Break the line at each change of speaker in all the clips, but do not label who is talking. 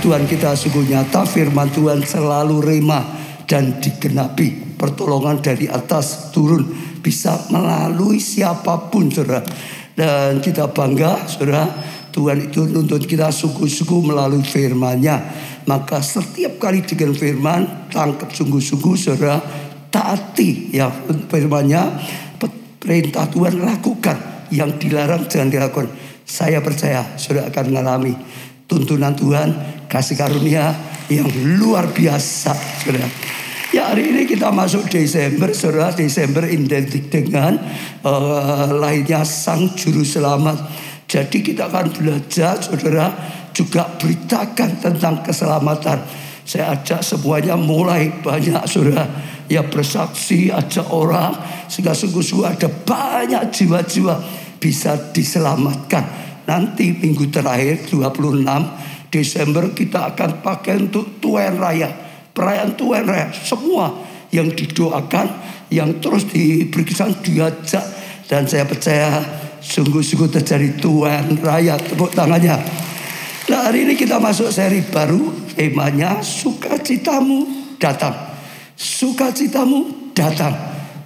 Tuhan kita sungguh nyata, firman Tuhan selalu rema dan digenapi. Pertolongan dari atas turun bisa melalui siapapun, saudara. Dan kita bangga, saudara, Tuhan itu nuntut kita sungguh-sungguh melalui firman-Nya. Maka setiap kali dengan firman, tangkap sungguh-sungguh, saudara, taati ya firman-Nya. Perintah Tuhan lakukan, yang dilarang jangan dilakukan. Saya percaya saudara akan mengalami tuntunan Tuhan, kasih karunia yang luar biasa, saudara. Ya, hari ini kita masuk Desember, saudara. Desember identik dengan lahirnya Sang Juru Selamat. Jadi kita akan belajar, saudara, juga beritakan tentang keselamatan. Saya ajak semuanya mulai banyak, saudara, ya bersaksi, ajak orang, sehingga sungguh-sungguh ada banyak jiwa-jiwa bisa diselamatkan. Nanti minggu terakhir 26 Desember kita akan pakai untuk Tuhan Raya. Perayaan Tuhan Raya, semua yang didoakan, yang terus diberikan, diajak. Dan saya percaya sungguh-sungguh terjadi Tuhan Raya. Tepuk tangannya. Nah, hari ini kita masuk seri baru, temanya sukacitamu datang. Sukacitamu datang.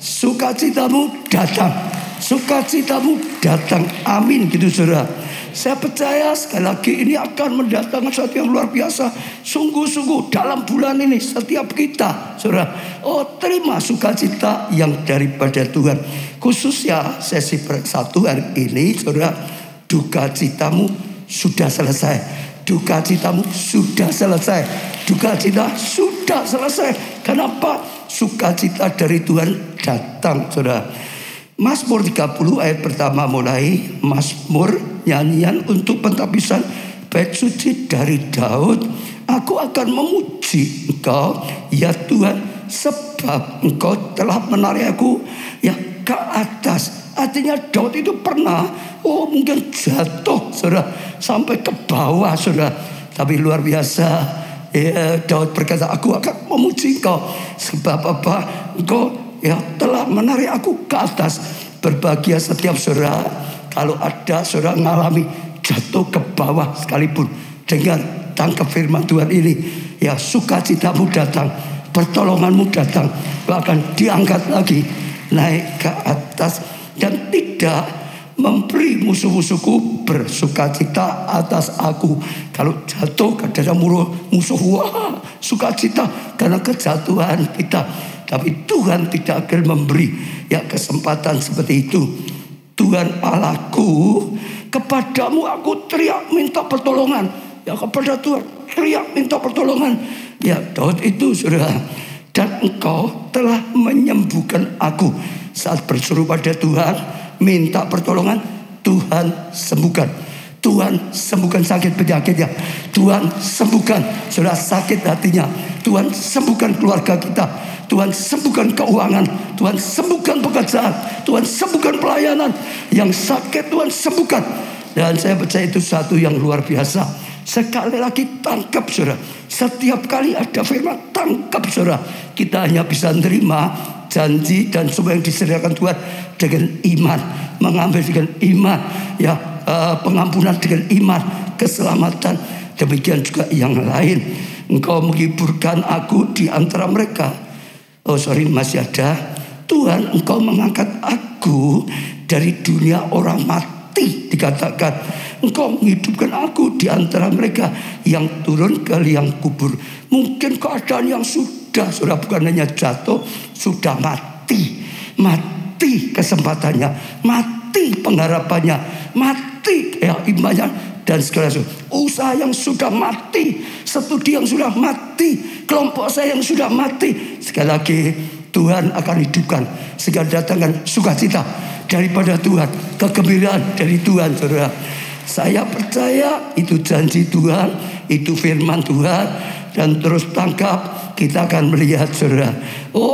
Sukacitamu datang. Sukacitamu datang. Amin, gitu saudara. Saya percaya sekali lagi ini akan mendatangkan sesuatu yang luar biasa. Sungguh-sungguh dalam bulan ini setiap kita, saudara, terima sukacita yang daripada Tuhan. Khususnya sesi satu hari ini, saudara, duka citamu sudah selesai. Duka citamu sudah selesai. Duka cita sudah selesai. Kenapa? Sukacita dari Tuhan datang, saudara. Mazmur 30 ayat pertama mulai. Mazmur, nyanyian untuk pentabisan bait suci dari Daud. Aku akan memuji Engkau ya Tuhan, sebab Engkau telah menarik aku ya ke atas. Artinya Daud itu pernah mungkin jatuh, saudara, sampai ke bawah, saudara. Tapi luar biasa, ya, Daud berkata, aku akan memuji Engkau sebab apa? Engkau ya telah menarik aku ke atas. Berbahagia setiap saudara kalau ada saudara mengalami jatuh ke bawah sekalipun, dengan tangkap firman Tuhan ini, ya sukacitamu datang, pertolonganmu datang, bahkan diangkat lagi naik ke atas. Dan tidak memberi musuh-musuhku bersukacita atas aku. Kalau jatuh kadang musuh, wah sukacita karena kejatuhan kita. Tapi Tuhan tidak akan memberi ya kesempatan seperti itu. Tuhan Allahku, kepadamu aku teriak minta pertolongan. Ya kepada Tuhan teriak minta pertolongan. Ya Daud itu, saudara. Dan Engkau telah menyembuhkan aku. Saat berseru pada Tuhan, minta pertolongan, Tuhan sembuhkan. Tuhan sembuhkan sakit penyakitnya. Tuhan sembuhkan saudara sakit hatinya. Tuhan sembuhkan keluarga kita. Tuhan sembuhkan keuangan. Tuhan sembuhkan pekerjaan. Tuhan sembuhkan pelayanan. Yang sakit Tuhan sembuhkan. Dan saya percaya itu satu yang luar biasa. Sekali lagi tangkap, saudara. Setiap kali ada firman, tangkap, saudara. Kita hanya bisa menerima janji dan semua yang disediakan Tuhan dengan iman. Mengambil dengan iman, ya pengampunan dengan iman, keselamatan. Demikian juga yang lain. Engkau menghiburkan aku di antara mereka. Masih ada. Tuhan, Engkau mengangkat aku dari dunia orang mati, dikatakan. Engkau menghidupkan aku di antara mereka yang turun ke liang kubur. Mungkin keadaan yang sudah bukan hanya jatuh, sudah mati. Mati kesempatannya, mati pengharapannya, mati ya imannya, dan segala sesuatu. Usaha yang sudah mati, studi yang sudah mati, kelompok saya yang sudah mati. Sekali lagi Tuhan akan hidupkan, sehingga datangkan sukacita daripada Tuhan, kegembiraan dari Tuhan, saudara. Saya percaya itu janji Tuhan, itu firman Tuhan. Dan terus tangkap, kita akan melihat, saudara.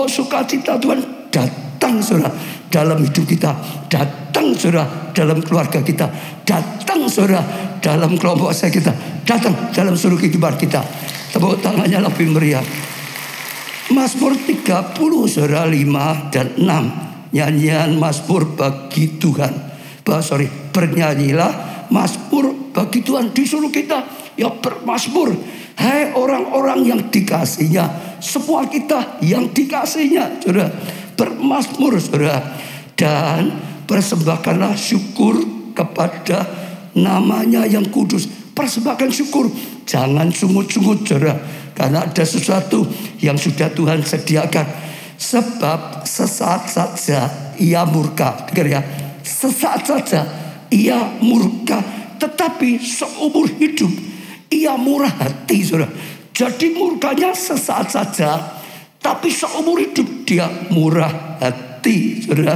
Sukacita Tuhan datang, saudara, dalam hidup kita. Datang, saudara, dalam keluarga kita. Datang, saudara, dalam kelompok saya kita. Datang dalam seluruh kehidupan kita. Tepuk tangannya lebih meriah. Mazmur 30, saudara, 5 dan 6. Nyanyian Mazmur bagi Tuhan. Bernyanyilah Mazmur bagi Tuhan. Disuruh kita ya bermazmur. Hai orang-orang yang dikasihinya, semua kita yang dikasihinya, saudara, bermazmur, saudara, dan persembahkanlah syukur kepada namanya yang kudus. Persembahkan syukur, jangan sungut-sungut, saudara, karena ada sesuatu yang sudah Tuhan sediakan. Sebab sesaat saja ia murka, dengar ya, sesaat saja ia murka, tetapi seumur hidup ia murah hati, saudara. Jadi murkanya sesaat saja, tapi seumur hidup dia murah hati, saudara.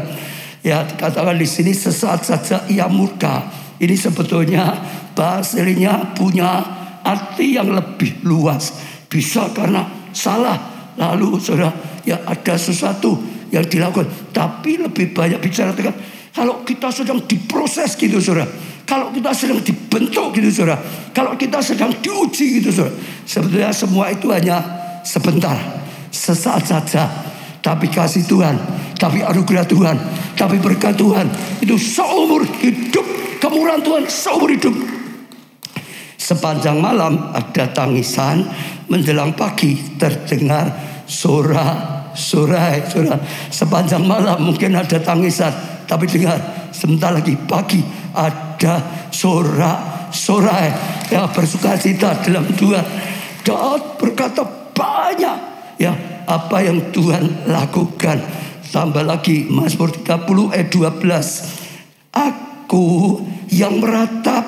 Ya, dikatakan di sini sesaat saja ia murka. Ini sebetulnya bahasanya punya arti yang lebih luas. Bisa karena salah, lalu saudara, ya ada sesuatu yang dilakukan. Tapi lebih banyak bicara tentang kalau kita sedang diproses gitu, saudara. Kalau kita sedang dibentuk gitu, saudara. Kalau kita sedang diuji gitu, saudara. Sebetulnya semua itu hanya sebentar, sesaat saja. Tapi kasih Tuhan, tapi anugerah Tuhan, tapi berkat Tuhan itu seumur hidup. Kemurahan Tuhan seumur hidup. Sepanjang malam ada tangisan, menjelang pagi terdengar sorak-sorai, saudara. Sepanjang malam mungkin ada tangisan, tapi dengar, sebentar lagi pagi ada sorak-sorai. Ya, bersukacita dalam Tuhan. Daud berkata banyak, ya, apa yang Tuhan lakukan. Tambah lagi Mazmur 30 ayat 12. Aku yang meratap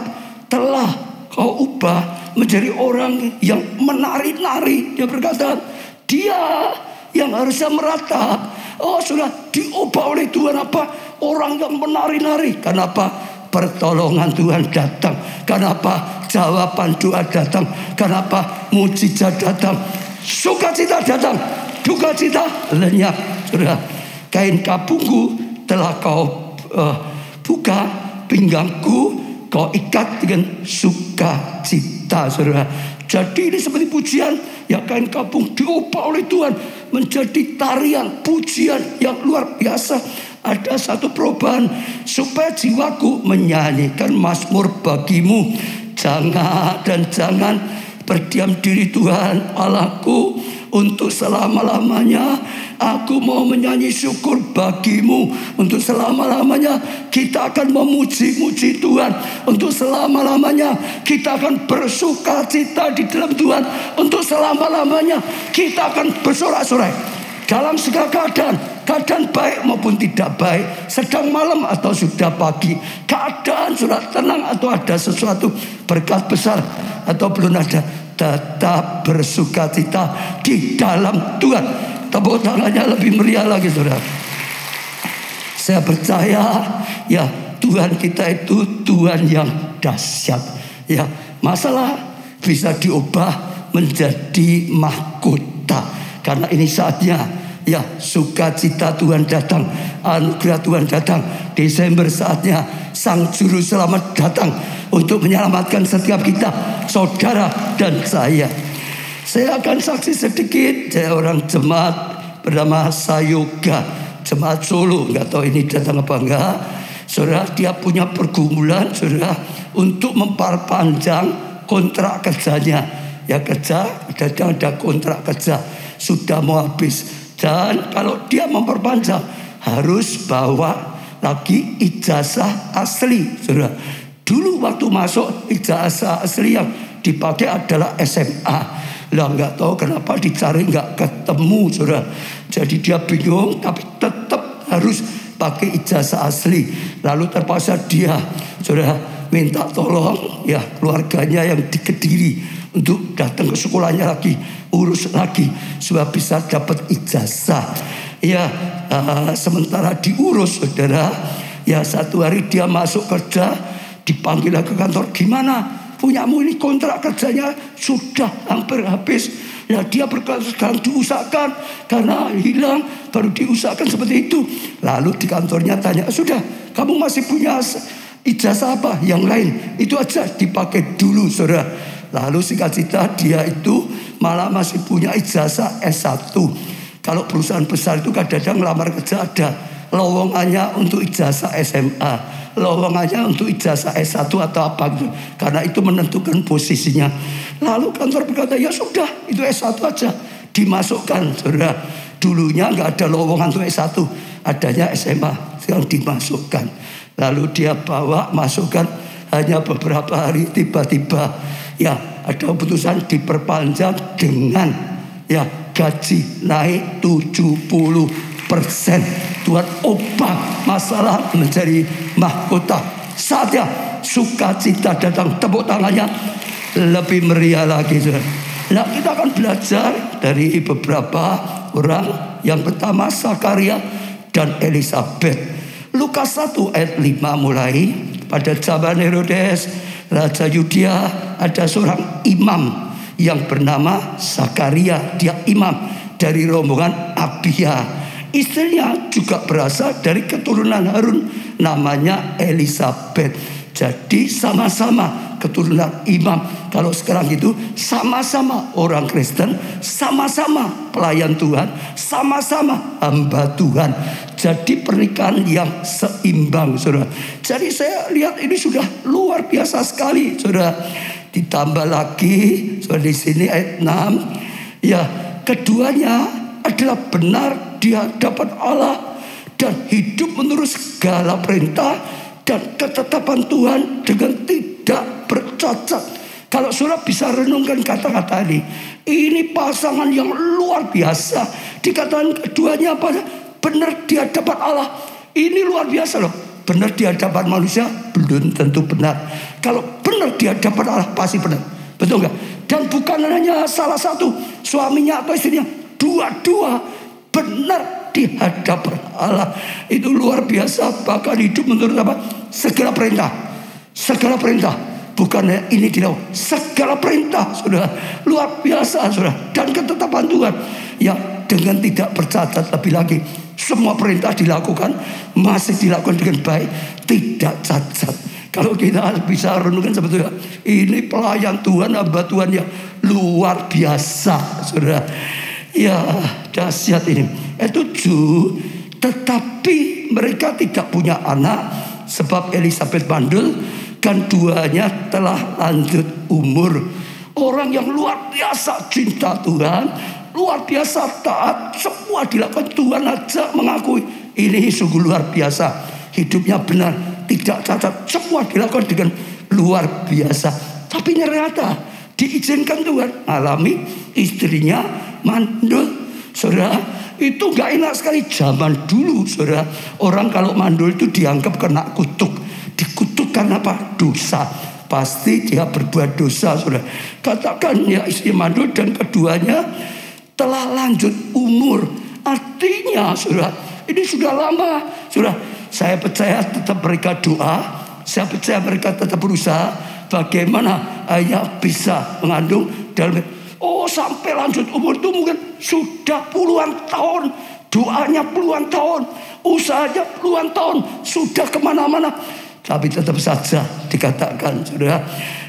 telah kau ubah menjadi orang yang menari-nari. Dia berkata, dia yang harusnya meratap, oh sudah diubah oleh Tuhan apa? Orang yang menari-nari. Kenapa? Pertolongan Tuhan datang. Kenapa? Jawaban doa datang. Kenapa? Mujizat datang. Sukacita datang. Dukacita lenyap. Sudah, kain kabungku telah kau buka, pinggangku kau ikat dengan sukacita, saudara. Jadi ini seperti pujian, ya, kain kabung diubah oleh Tuhan menjadi tarian, pujian yang luar biasa. Ada satu perubahan supaya jiwaku menyanyikan mazmur bagimu. Jangan dan jangan berdiam diri Tuhan Allahku untuk selama-lamanya. Aku mau menyanyi syukur bagimu untuk selama-lamanya. Kita akan memuji-muji Tuhan untuk selama-lamanya. Kita akan bersuka cita di dalam Tuhan untuk selama-lamanya. Kita akan bersorak-sorai dalam segala keadaan. Keadaan baik maupun tidak baik, sedang malam atau sudah pagi, keadaan sudah tenang atau ada sesuatu berkat besar atau belum ada, tetap bersukacita di dalam Tuhan. Tepuk tangannya lebih meriah lagi, saudara. Saya percaya, ya, Tuhan kita itu Tuhan yang dahsyat. Ya, masalah bisa diubah menjadi mahkota. Karena ini saatnya, ya, sukacita Tuhan datang, anugerah Tuhan datang. Desember saatnya Sang Juru Selamat datang untuk menyelamatkan setiap kita, saudara dan saya. Saya akan saksi sedikit. Saya orang jemaat bernama Sayoga, jemaat Solo. Nggak tahu ini datang apa enggak. Saudara, dia punya pergumulan, saudara, untuk memperpanjang kontrak kerjanya. Ya, kerja, kadang ada kontrak kerja sudah mau habis. Dan kalau dia memperpanjang harus bawa lagi ijazah asli, saudara. Dulu waktu masuk ijazah asli yang dipakai adalah SMA. Lah, nggak tahu kenapa dicari nggak ketemu, saudara. Jadi dia bingung, tapi tetap harus pakai ijazah asli. Lalu terpaksa dia, saudara, minta tolong, ya, keluarganya yang di Kediri untuk datang ke sekolahnya lagi, urus lagi supaya bisa dapat ijazah. Ya, sementara diurus, saudara, ya, satu hari dia masuk kerja, dipanggil ke kantor. Gimana? Punyamu ini kontrak kerjanya sudah hampir habis. Ya, dia berkata sekarang diusahakan karena hilang, baru diusahakan seperti itu. Lalu di kantornya tanya, sudah, kamu masih punya ijazah apa? Yang lain itu aja dipakai dulu, saudara. Lalu singkat cerita dia itu malah masih punya ijazah S1. Kalau perusahaan besar itu kadang-kadang ngelamar kerja ada lowongannya untuk ijazah SMA, lowongannya untuk ijazah S1 atau apa gitu. Karena itu menentukan posisinya. Lalu kantor berkata, ya sudah, itu S1 aja dimasukkan, saudara. Dulunya nggak ada lowongan untuk S1, adanya SMA, sekarang dimasukkan. Lalu dia bawa, masukkan, hanya beberapa hari tiba-tiba ya ada keputusan diperpanjang dengan ya gaji naik 70%. Tuhan ubah masalah menjadi mahkota. Saatnya sukacita datang, tepuk tangannya lebih meriah lagi. Nah, kita akan belajar dari beberapa orang. Yang pertama Zakaria dan Elisabet. Lukas 1 ayat 5 mulai. Pada zaman Herodes Raja Yudea, ada seorang imam yang bernama Zakaria. Dia imam dari rombongan Abia. Istrinya juga berasal dari keturunan Harun, namanya Elisabet. Jadi sama-sama keturunan imam. Kalau sekarang itu sama-sama orang Kristen, sama-sama pelayan Tuhan, sama-sama hamba Tuhan. Jadi pernikahan yang seimbang, saudara. Jadi saya lihat ini sudah luar biasa sekali, saudara. Ditambah lagi, saudara, di sini ayat 6, ya keduanya adalah benar di hadapan Allah dan hidup menurut segala perintah dan ketetapan Tuhan dengan tidak bercacat. Kalau saudara bisa renungkan kata-kata ini pasangan yang luar biasa. Dikatakan keduanya apa? Benar di hadapan Allah. Ini luar biasa loh. Benar di hadapan manusia belum tentu benar. Kalau benar di hadapan Allah pasti benar. Betul nggak? Dan bukan hanya salah satu suaminya atau istrinya, dua-dua benar di hadapan Allah. Itu luar biasa. Bahkan hidup menurut apa? Segala perintah. Segala perintah. Bukan ini tidak. Segala perintah, sudah luar biasa, sudah. Dan ketetapan Tuhan yang dengan tidak bercacat. Lebih lagi, semua perintah dilakukan, masih dilakukan dengan baik, tidak cacat. Kalau kita bisa renungkan sebetulnya, ini pelayan Tuhan, hamba Tuhan yang luar biasa, saudara. Ya, dahsyat ini. Ayat 7, tetapi mereka tidak punya anak sebab Elisabet mandul, kan duanya telah lanjut umur. Orang yang luar biasa cinta Tuhan, luar biasa taat, semua dilakukan. Tuhan aja mengakui ini sungguh luar biasa. Hidupnya benar, tidak cacat, semua dilakukan dengan luar biasa. Tapi ternyata diizinkan Tuhan alami istrinya mandul. Saudara, itu gak enak sekali zaman dulu, saudara. Orang kalau mandul itu dianggap kena kutuk. Dikutuk karena apa? Dosa. Pasti dia berbuat dosa, saudara. Katakan ya istri mandul dan keduanya telah lanjut umur. Artinya, saudara, ini sudah lama, saudara. Saya percaya tetap mereka doa. Saya percaya mereka tetap berusaha. Bagaimana ayah bisa mengandung dalam, sampai lanjut umur itu mungkin sudah puluhan tahun. Doanya puluhan tahun. Usahanya puluhan tahun. Sudah kemana-mana. Tapi tetap saja dikatakan, saudara,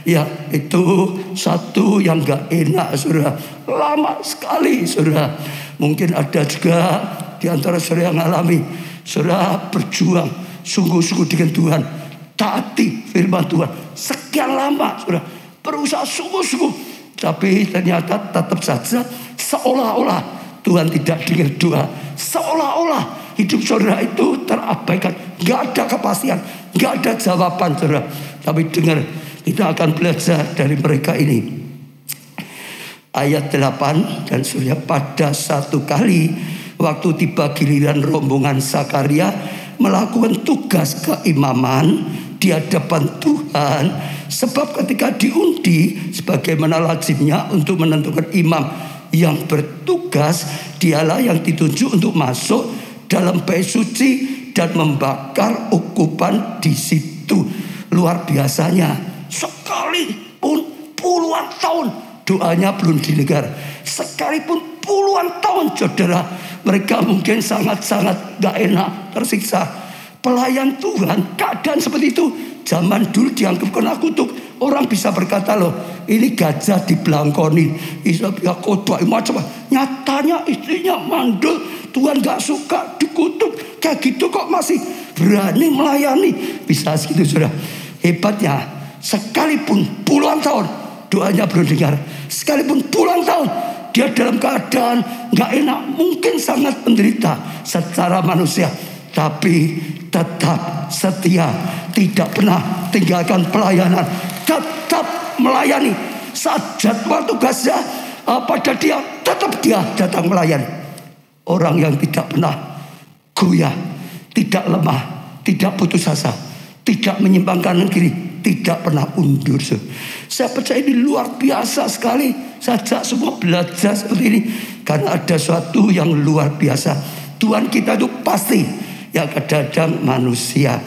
ya itu satu yang gak enak, saudara. Lama sekali, saudara. Mungkin ada juga di antara saudara yang alami, saudara berjuang sungguh-sungguh dengan Tuhan, taati firman Tuhan sekian lama, saudara, berusaha sungguh-sungguh, tapi ternyata tetap saja seolah-olah Tuhan tidak dengar doa, seolah-olah hidup saudara itu terabaikan, gak ada kepastian, gak ada jawaban, saudara. Tapi dengar, kita akan belajar dari mereka ini. Ayat 8, dan saudara, pada satu kali waktu tiba giliran rombongan Zakaria melakukan tugas keimaman di hadapan Tuhan, sebab ketika diundi sebagaimana lazimnya untuk menentukan imam yang bertugas, dialah yang ditunjuk untuk masuk dalam bait suci dan membakar ukupan di situ. Luar biasanya, sekalipun puluhan tahun doanya belum didengar, sekalipun puluhan tahun, saudara, mereka mungkin sangat-sangat gak enak, tersiksa. Pelayan Tuhan, keadaan seperti itu zaman dulu dianggap kena kutuk. Orang bisa berkata, loh, ini gajah dibelangkoni, Isabia khotbah macam. Nyatanya istrinya mandul, Tuhan gak suka, dikutuk. kayak gitu kok masih berani melayani. Bisa gitu saudara. Hebatnya, sekalipun puluhan tahun doanya belum dengar, sekalipun puluhan tahun dia dalam keadaan gak enak, mungkin sangat menderita secara manusia, tapi tetap setia, tidak pernah tinggalkan pelayanan, tetap melayani. Saat jadwal tugasnya pada dia, tetap dia datang melayani. Orang yang tidak pernah goyah, tidak lemah, tidak putus asa, tidak menyimpangkan kiri, tidak pernah undur. Saya percaya ini luar biasa sekali. Saya ajak semua belajar seperti ini, karena ada sesuatu yang luar biasa. Tuhan kita itu pasti yang kadang manusia.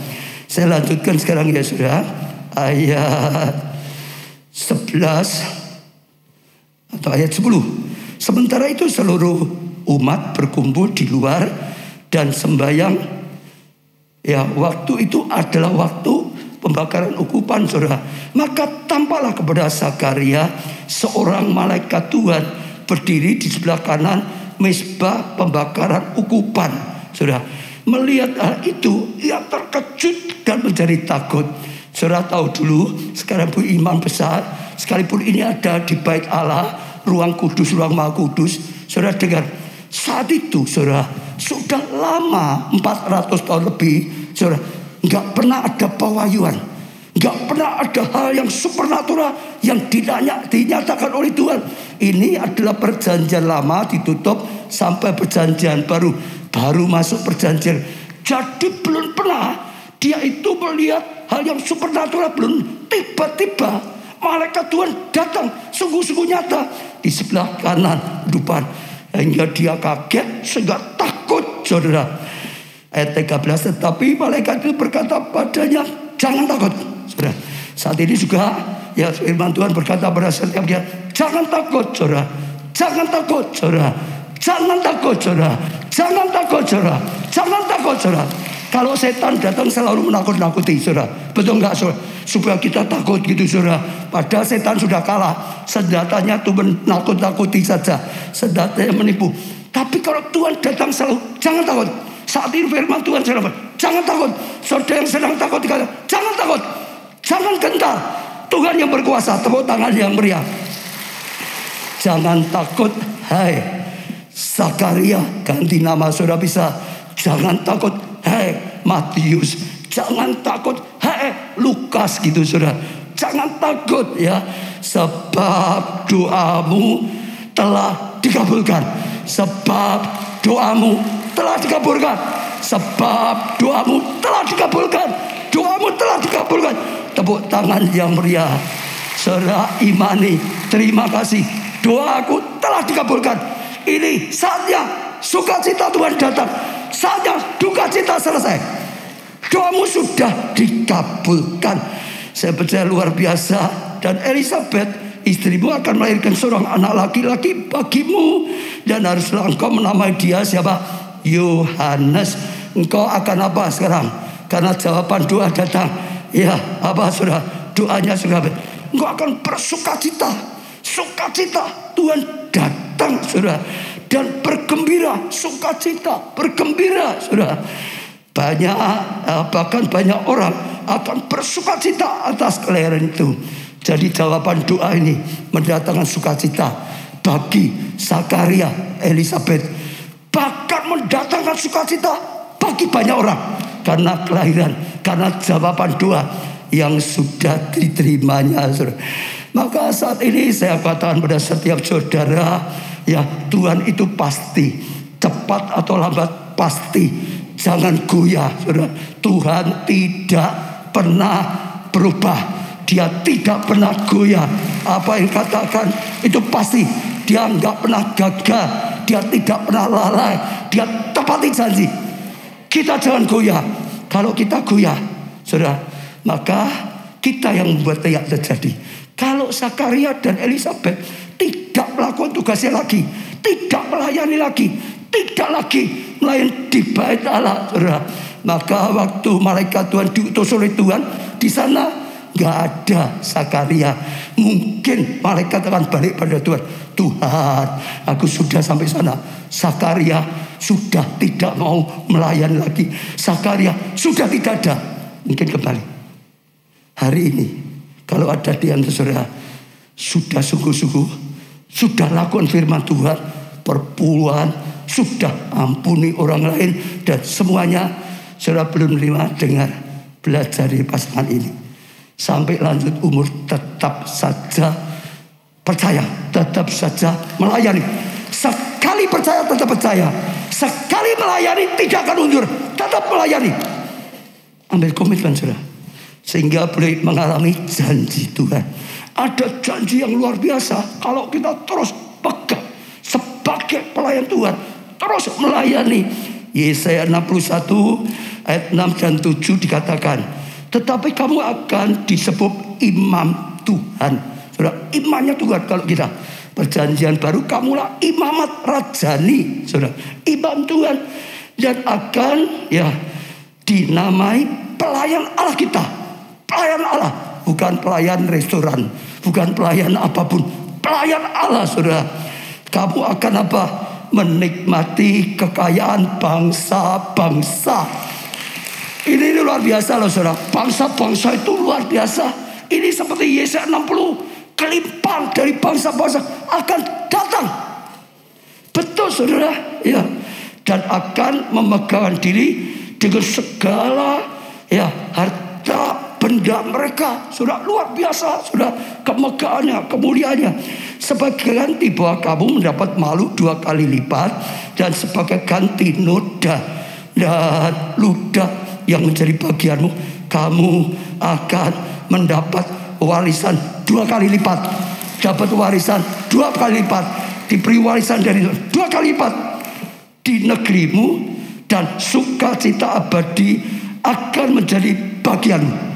Saya lanjutkan sekarang ya saudara, ayat 11 atau ayat 10. Sementara itu seluruh umat berkumpul di luar dan sembahyang. Ya, waktu itu adalah waktu pembakaran ukupan, saudara. Maka tampaklah kepada Zakaria seorang malaikat Tuhan berdiri di sebelah kanan mezbah pembakaran ukupan, saudara. Melihat hal itu, ia terkejut dan menjadi takut. Saudara tahu dulu, sekarang pun imam besar, sekalipun ini ada di bait Allah, ruang kudus, ruang maha kudus. Saudara dengar, saat itu saudara, sudah lama 400 tahun lebih, saudara, nggak pernah ada pewahyuan, nggak pernah ada hal yang supernatural yang dinyatakan oleh Tuhan. Ini adalah perjanjian lama ditutup sampai perjanjian baru masuk perjanjian. Jadi belum pernah dia itu melihat hal yang supernatural, belum. Tiba-tiba malaikat Tuhan datang sungguh-sungguh nyata di sebelah kanan depan, hingga dia kaget sehingga takut, saudara. Ayat 13, tetapi malaikat itu berkata padanya, jangan takut, saudara. Saat ini juga ya firman Tuhan berkata pada setiap dia, jangan takut, saudara. Jangan takut, saudara. Jangan takut, saudara. Jangan takut, saudara. Jangan takut, saudara. Kalau setan datang selalu menakut-nakuti, saudara. Betul nggak, saudara? Supaya kita takut gitu, saudara. Padahal setan sudah kalah. Senjatanya tuh menakut-nakuti saja. Senjatanya menipu. Tapi kalau Tuhan datang selalu, jangan takut. Saat ini firman Tuhan saudara, jangan takut. Saudara yang sedang takut dikatakan, jangan takut. Jangan gentar. Tuhan yang berkuasa. Tepuk tangan yang meriah. Jangan takut, hai Zakaria. Ganti nama saudara bisa. Jangan takut, hai Matius. Jangan takut, hai Lukas gitu saudara. Jangan takut ya. Sebab doamu telah dikabulkan. Sebab doamu telah dikabulkan. Sebab doamu telah dikabulkan. Doamu telah dikabulkan. Tepuk tangan yang meriah. Saudara imani. Terima kasih. Doaku telah dikabulkan. Ini saatnya sukacita Tuhan datang. Saatnya duka cita selesai. Doamu sudah dikabulkan. Saya percaya luar biasa. Dan Elizabeth, istrimu akan melahirkan seorang anak laki-laki bagimu. Dan haruslah engkau menamai dia siapa? Yohanes. Engkau akan apa sekarang? Karena jawaban doa datang. Ya, apa saudara? Doanya sudah. Engkau akan bersukacita. Sukacita. Tuhan datang, saudara. Dan bergembira, sukacita, bergembira, saudara. Bahkan banyak orang akan bersukacita atas kelahiran itu. Jadi jawaban doa ini mendatangkan sukacita bagi Zakaria, Elizabeth. Bahkan mendatangkan sukacita bagi banyak orang. Karena kelahiran, karena jawaban doa yang sudah diterimanya, saudara. Maka saat ini saya katakan pada setiap saudara, ya Tuhan itu pasti, cepat atau lambat pasti. Jangan goyah, saudara. Tuhan tidak pernah berubah. Dia tidak pernah goyah. Apa yang katakan itu pasti. Dia nggak pernah gagal. Dia tidak pernah lalai. Dia tepati janji. Kita jangan goyah. Kalau kita goyah, saudara, maka kita yang membuat yang terjadi. Kalau Zakaria dan Elizabeth tidak melakukan tugasnya lagi, tidak melayani lagi, tidak lagi melayani di bait Allah, saudara, maka waktu malaikat Tuhan diutus oleh Tuhan di sana nggak ada Zakaria. Mungkin malaikat akan balik pada Tuhan. Tuhan, aku sudah sampai sana. Zakaria sudah tidak mau melayani lagi. Zakaria sudah tidak ada. Mungkin kembali. Hari ini, kalau ada di antara saudara, sudah sungguh-sungguh, sudah lakukan firman Tuhan, perpuluhan, sudah ampuni orang lain, dan semuanya saudara belum menerima, dengar, belajar dari pasangan ini. Sampai lanjut umur tetap saja percaya, tetap saja melayani. Sekali percaya tetap percaya, sekali melayani tidak akan undur, tetap melayani. Ambil komitmen saudara, sehingga boleh mengalami janji Tuhan. Ada janji yang luar biasa kalau kita terus pegang sebagai pelayan Tuhan, terus melayani. Yesaya 61 ayat 6 dan 7 dikatakan, tetapi kamu akan disebut imam Tuhan. Saudara, imannya Tuhan. Kalau kita perjanjian baru, kamulah imamat rajani, saudara, imam Tuhan, dan akan dinamai pelayan Allah kita. Pelayan Allah, bukan pelayan restoran, bukan pelayan apapun, pelayan Allah, saudara. Kamu akan apa? Menikmati kekayaan bangsa-bangsa. Ini luar biasa loh saudara. Bangsa-bangsa itu luar biasa. Ini seperti Yesaya 60, kelimpahan dari bangsa-bangsa akan datang. Betul saudara, ya. Dan akan memegang diri dengan segala harta benda mereka. Sudah luar biasa, sudah kemegahannya, kemuliaannya. Sebagai ganti bahwa kamu mendapat malu 2 kali lipat, dan sebagai ganti noda dan ludah yang menjadi bagianmu, kamu akan mendapat warisan 2 kali lipat. Dapat warisan 2 kali lipat, diberi warisan dari 2 kali lipat di negerimu, dan sukacita abadi akan menjadi bagianmu.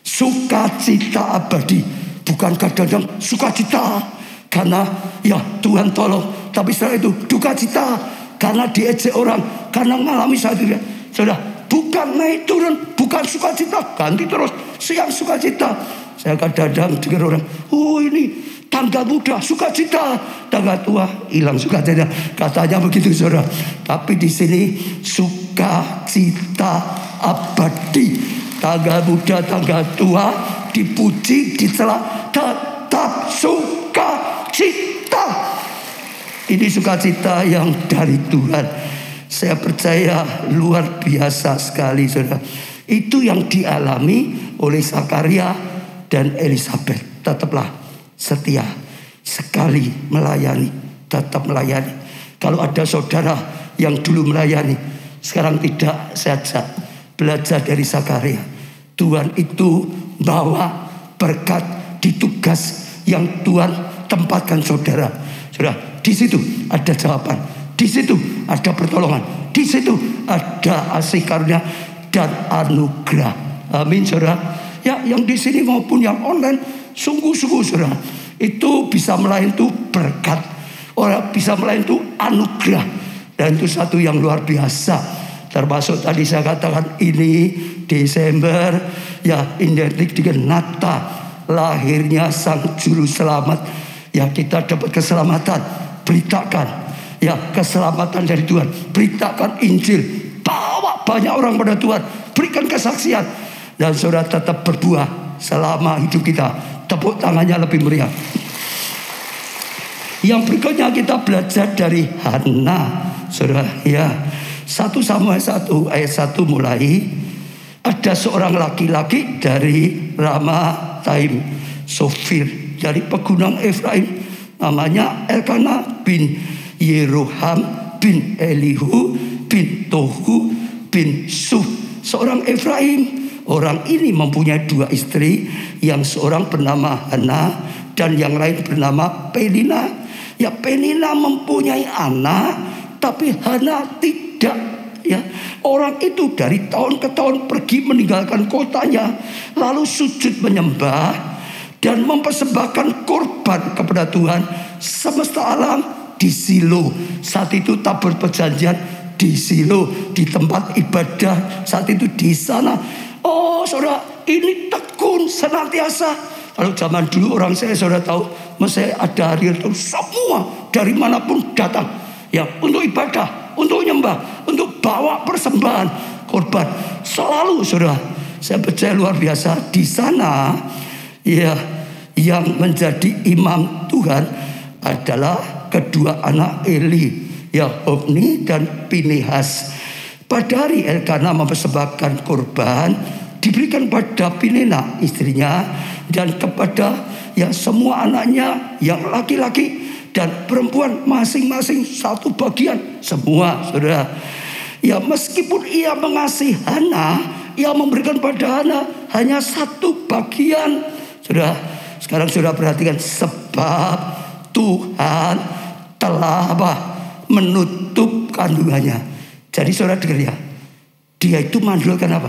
Sukacita abadi, bukan kadang-kadang sukacita karena Tuhan tolong, tapi setelah itu duka cita karena diejek orang, karena mengalami satu dia. Saudara, bukan naik turun, bukan sukacita, ganti terus siang sukacita. Saya kadang-kadang dengar orang, oh ini tangga muda sukacita, tangga tua hilang sukacita, katanya begitu saudara. Tapi di sini sukacita abadi. Tangga muda, tangga tua, dipuji, dicela, tetap sukacita. Ini sukacita yang dari Tuhan. Saya percaya luar biasa sekali saudara. Itu yang dialami oleh Zakaria dan Elisabeth. Tetaplah setia, sekali melayani, tetap melayani. Kalau ada saudara yang dulu melayani, sekarang tidak, saya ajak belajar dari Zakaria. Tuhan itu bawa berkat di tugas yang Tuhan tempatkan saudara. Saudara, di situ ada jawaban, di situ ada pertolongan, di situ ada kasih karunia dan anugerah. Amin saudara. Ya, yang di sini maupun yang online, sungguh-sungguh saudara, itu bisa melayani itu berkat, orang bisa melayani itu anugerah, dan itu satu yang luar biasa. Termasuk tadi saya katakan ini Desember, identik dengan Natal, lahirnya Sang Juru Selamat. Kita dapat keselamatan, beritakan keselamatan dari Tuhan, beritakan Injil, bawa banyak orang pada Tuhan, berikan kesaksian, dan saudara tetap berbuah selama hidup kita. Tepuk tangannya lebih meriah. Yang berikutnya kita belajar dari Hana, saudara. 1 Samuel 1 ayat 1 mulai. Ada seorang laki-laki dari Ramathaim Sofir, dari pegunungan Efraim, namanya Elkanah bin Yeroham bin Elihu bin Tohu bin Suh, seorang Efraim. Orang ini mempunyai 2 istri, yang seorang bernama Hana dan yang lain bernama Penina. Penina mempunyai anak, tapi Hana tidak. Orang itu dari tahun ke tahun pergi meninggalkan kotanya, lalu sujud menyembah dan mempersembahkan korban kepada Tuhan semesta alam di Silo. Saat itu tabur perjanjian di Silo, di tempat ibadah saat itu di sana. Oh saudara, ini tekun senantiasa Kalau zaman dulu orang saya sudah tahu, mesti ada hari itu semua dari manapun datang, ya, untuk ibadah, untuk nyembah, untuk bawa persembahan, korban. Selalu, saudara, saya percaya luar biasa di sana, ya, yang menjadi imam Tuhan adalah kedua anak Eli, ya, Hofni dan Pinehas. Pada hari Elkana mempersembahkan korban, diberikan pada Pinena istrinya dan kepada, ya, semua anaknya yang laki-laki dan perempuan masing-masing satu bagian semua, saudara. Ya, meskipun ia mengasihi Hana, ia memberikan pada Hana hanya satu bagian, saudara. Sekarang saudara perhatikan, sebab Tuhan telah menutup kandungannya. Jadi saudara dengar ya, dia itu mandul kenapa?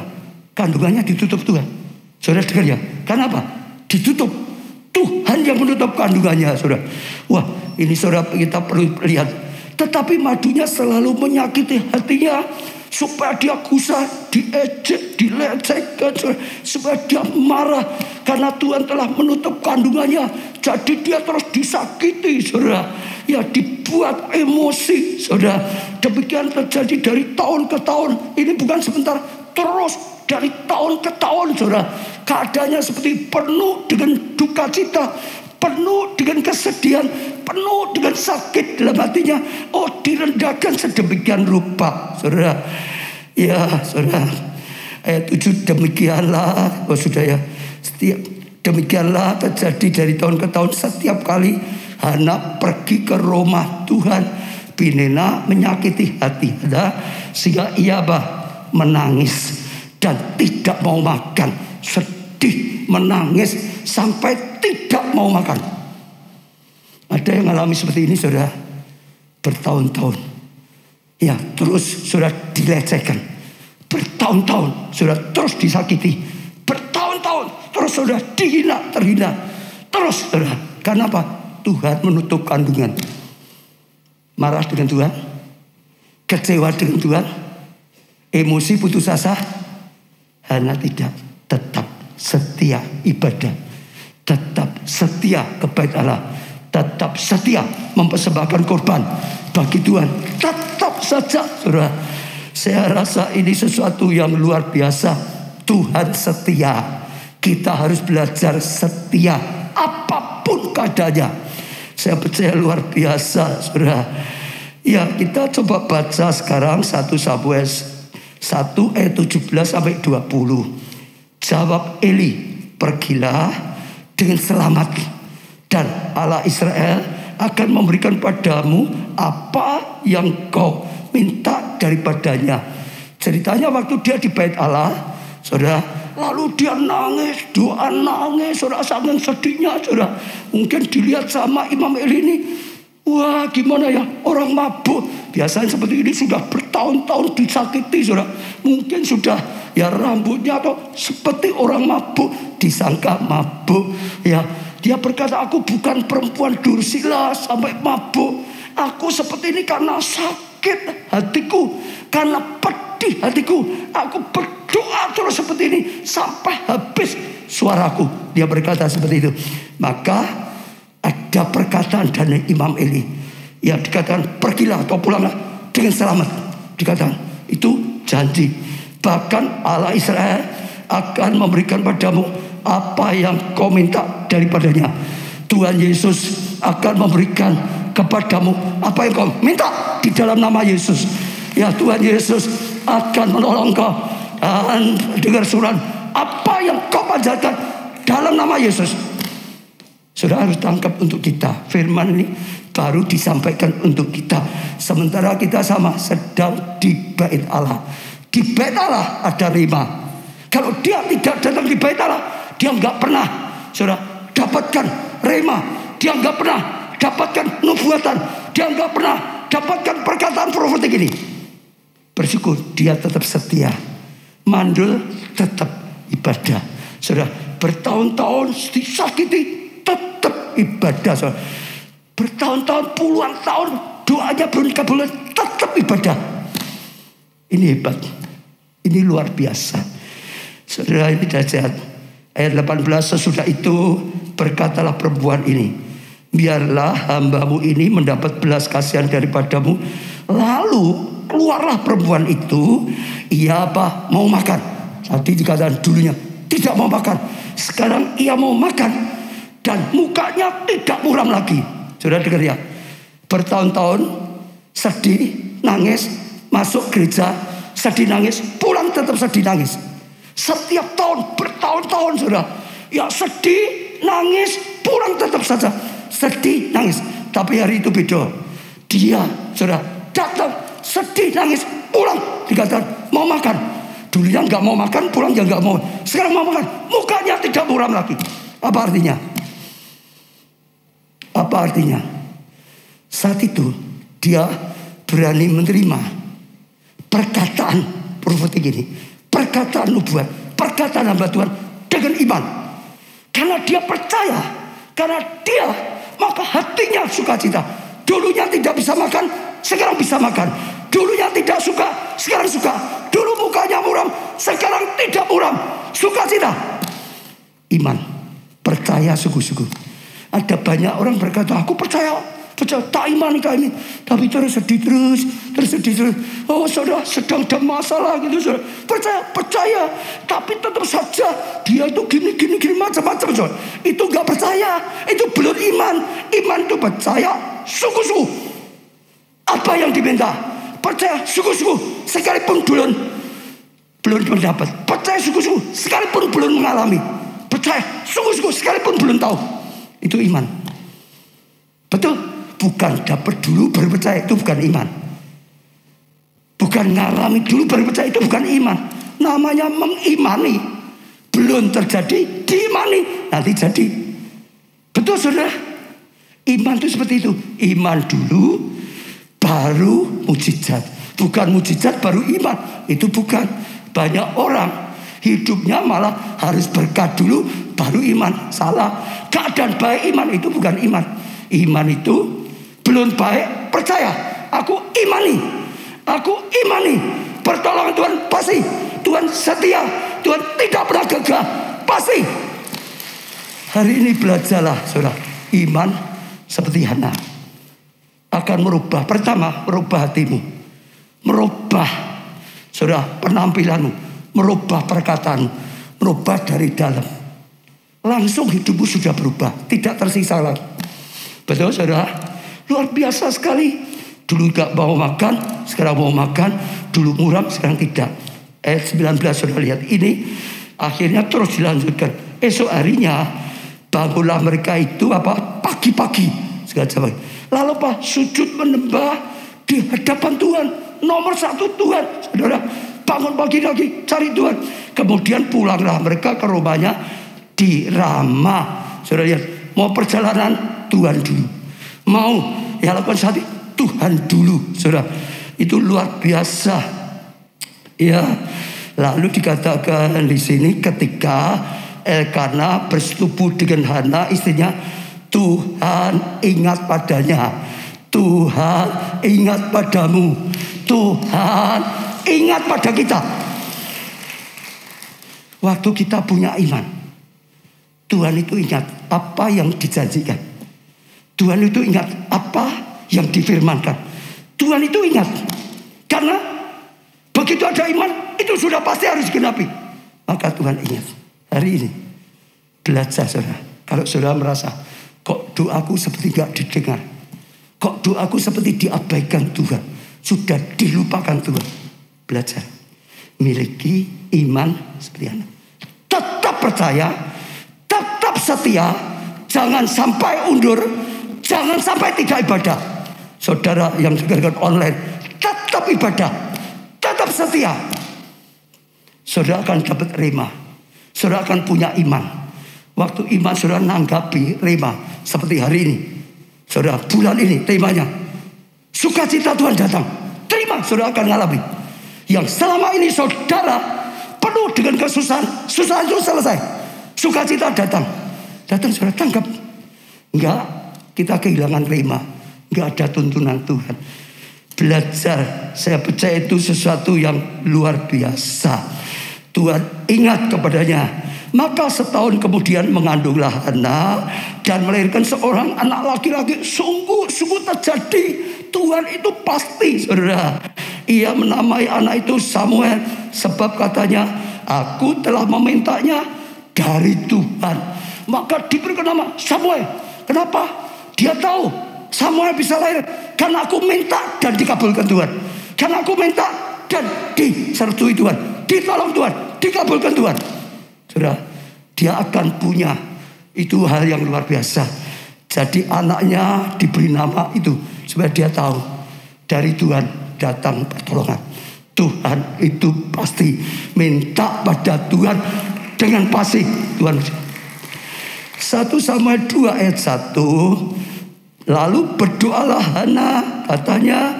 Kandungannya ditutup Tuhan. Saudara dengar ya, kenapa? Ditutup. Tuhan yang menutup kandungannya, saudara. Wah, ini saudara kita perlu lihat. Tetapi madunya selalu menyakiti hatinya, supaya dia gusar, diejek, dilecehkan, supaya dia marah karena Tuhan telah menutup kandungannya. Jadi dia terus disakiti, saudara. Ya, dibuat emosi, saudara. Demikian terjadi dari tahun ke tahun. Ini bukan sebentar, terus dari tahun ke tahun, saudara. Keadaannya seperti penuh dengan duka cita, penuh dengan kesedihan, penuh dengan sakit dalam hatinya. Oh, direndahkan sedemikian rupa, saudara. Ya, saudara. Ayat 7, demikianlah, oh sudah ya, demikianlah terjadi dari tahun ke tahun. Setiap kali Hana pergi ke rumah Tuhan, Pinena menyakiti hati Hana, sehingga ia menangis dan tidak mau makan. Sedih, menangis sampai tidak mau makan. Ada yang mengalami seperti ini, saudara, bertahun-tahun. Ya, terus sudah dilecehkan, bertahun-tahun sudah terus disakiti, bertahun-tahun terus sudah dihina, terhina, terus, saudara. Kenapa? Tuhan menutup kandungan. Marah dengan Tuhan, kecewa dengan Tuhan, emosi, putus asa. Hana tidak, tetap setia ibadah, tetap setia ke bait Allah, tetap setia mempersembahkan korban bagi Tuhan. Tetap saja, saudara. Saya rasa ini sesuatu yang luar biasa. Tuhan setia. Kita harus belajar setia apapun keadaannya. Saya percaya luar biasa, saudara. Ya, kita coba baca sekarang 1 Samuel 1 ayat 17 sampai 20. Jawab Eli, pergilah dengan selamat, dan Allah Israel akan memberikan padamu apa yang kau minta daripadanya. Ceritanya waktu dia di bait Allah, saudara, lalu dia nangis, doa nangis, saudara, saking sedihnya, saudara. Mungkin dilihat sama Imam Eli ini, wah, gimana ya, orang mabuk. Biasanya seperti ini sudah bertahun-tahun disakiti, saudara. Mungkin sudah, ya, rambutnya atau seperti orang mabuk, disangka mabuk. Ya, dia berkata, aku bukan perempuan dursila sampai mabuk. Aku seperti ini karena sakit hatiku, karena pedih hatiku. Aku berdoa terus seperti ini sampai habis suaraku. Dia berkata seperti itu. Maka ada perkataan dari Imam Eli, ya, dikatakan pergilah atau pulanglah dengan selamat. Dikatakan itu janji. Bahkan Allah Israel akan memberikan padamu apa yang kau minta daripadanya. Tuhan Yesus akan memberikan kepadamu apa yang kau minta di dalam nama Yesus. Ya, Tuhan Yesus akan menolong kau. Dan dengar surat apa yang kau panjatkan dalam nama Yesus. Saudara harus tangkap untuk kita. Firman ini baru disampaikan untuk kita. Sementara kita sama sedang di bait Allah. Di bait Allah ada rema. Kalau dia tidak datang di bait Allah, dia nggak pernah, saudara, dapatkan rema. Dia nggak pernah dapatkan nubuatan. Dia nggak pernah dapatkan perkataan profetik ini. Bersyukur dia tetap setia. Mandul tetap ibadah. Saudara, bertahun-tahun disakiti, tetap ibadah, saudara. Bertahun-tahun, puluhan tahun doanya belum dikabulkan, tetap ibadah. Ini hebat. Ini luar biasa. Saudara, ini dahsyat. Ayat 18, sesudah itu berkatalah perempuan ini, biarlah hambamu ini mendapat belas kasihan daripadamu. Lalu keluarlah perempuan itu, ia apa? Mau makan. Tadi dikatakan dulunya tidak mau makan, sekarang ia mau makan dan mukanya tidak muram lagi. Saudara dengar ya, bertahun-tahun sedih, nangis, masuk gereja, sedih nangis, pulang tetap sedih nangis. Setiap tahun, bertahun-tahun saudara, ya sedih, nangis, pulang tetap saja sedih, nangis. Tapi hari itu beda. Dia saudara datang, sedih, nangis, pulang, dikatakan mau makan. Dulunya nggak mau makan, pulang ya nggak mau. Sekarang mau makan, mukanya tidak muram lagi. Apa artinya? Apa artinya? Saat itu dia berani menerima perkataan profetik ini, perkataan nubuat, perkataan hamba Tuhan dengan iman. Karena dia percaya, karena dia, maka hatinya sukacita. Dulunya tidak bisa makan, sekarang bisa makan. Dulunya tidak suka, sekarang suka. Dulu mukanya muram, sekarang tidak muram. Sukacita. Iman, percaya sungguh-sungguh. Ada banyak orang berkata, aku percaya, tak imani kami, tapi terus sedih terus. Oh saudara, sedang ada masalah gitu saudara. Percaya, tapi tetap saja dia itu gini macam-macam saudara. Itu nggak percaya, itu belum iman. Iman itu percaya sungguh-sungguh. Apa yang diminta? Percaya sungguh-sungguh, sekalipun belum mendapat. Percaya sungguh-sungguh, sekalipun belum mengalami. Percaya sungguh-sungguh, sekalipun belum tahu. Itu iman. Betul? Bukan dapat dulu baru percaya, itu bukan iman. Bukan ngalami dulu baru percaya, itu bukan iman. Namanya mengimani. Belum terjadi, diimani, nanti jadi. Betul saudara? Iman itu seperti itu. Iman dulu baru mujizat. Bukan mujizat baru iman. Itu bukan. Banyak orang hidupnya malah harus berkat dulu baru iman. Salah. Keadaan baik iman itu bukan iman. Iman itu belum baik percaya. Aku imani. Pertolongan Tuhan pasti. Tuhan setia. Tuhan tidak pernah gagal. Pasti. Hari ini belajarlah saudara. Iman seperti Hana akan merubah. Pertama, merubah hatimu. Merubah saudara penampilanmu. Merubah perkataanmu. Merubah dari dalam. Langsung hidupmu sudah berubah. Tidak tersisa lagi. Betul saudara? Luar biasa sekali. Dulu gak mau makan, sekarang mau makan. Dulu muram, sekarang tidak. Ayat 19 saudara lihat. Ini akhirnya terus dilanjutkan. Esok harinya bangunlah mereka itu pagi-pagi. Lalu sujud menyembah di hadapan Tuhan. Nomor satu Tuhan. Saudara, bangun pagi lagi cari Tuhan. Kemudian pulanglah mereka ke rumahnya di Rama. Saudara lihat, mau perjalanan Tuhan dulu. Mau ya lakukan saat itu Tuhan dulu. Saudara, itu luar biasa. Ya, lalu dikatakan di sini ketika Elkana bersetubuh dengan Hana istrinya, Tuhan ingat padanya. Tuhan ingat padamu. Tuhan ingat pada kita. Waktu kita punya iman, Tuhan itu ingat apa yang dijanjikan. Tuhan itu ingat apa yang difirmankan. Tuhan itu ingat. Karena begitu ada iman, itu sudah pasti harus digenapi. Maka Tuhan ingat. Hari ini belajar saudara. Kalau saudara merasa kok doaku seperti gak didengar, kok doaku seperti diabaikan Tuhan, sudah dilupakan Tuhan, belajar miliki iman seperti anak. Tetap percaya, tetap setia, jangan sampai undur, jangan sampai tidak ibadah. Saudara yang dengarkan online, tetap ibadah, tetap setia. Saudara akan dapat rema, saudara akan punya iman. Waktu iman saudara nanggapi rema seperti hari ini, saudara bulan ini temanya sukacita Tuhan datang. Terima, saudara akan ngalami. Yang selama ini saudara penuh dengan kesusahan, susah itu selesai. Sukacita datang, saudara tangkap. Enggak, kita kehilangan rema, enggak ada tuntunan Tuhan. Belajar, saya percaya itu sesuatu yang luar biasa. Tuhan ingat kepadanya, Maka setahun kemudian mengandunglah Hana dan melahirkan seorang anak laki-laki. Sungguh terjadi. Tuhan itu pasti, saudara. Ia menamai anak itu Samuel, sebab katanya, aku telah memintanya dari Tuhan. Maka diberikan nama Samuel. Kenapa? Dia tahu Samuel bisa lahir karena aku minta dan dikabulkan Tuhan. Karena aku minta dan disertui Tuhan, ditolong Tuhan, dikabulkan Tuhan. Saudara, dia akan punya itu hal yang luar biasa. Jadi anaknya diberi nama itu supaya dia tahu dari Tuhan datang pertolongan. Tuhan itu pasti, minta pada Tuhan dengan pasti Tuhan. 1 Samuel 2 ayat 1. Lalu berdoalah Hana, katanya,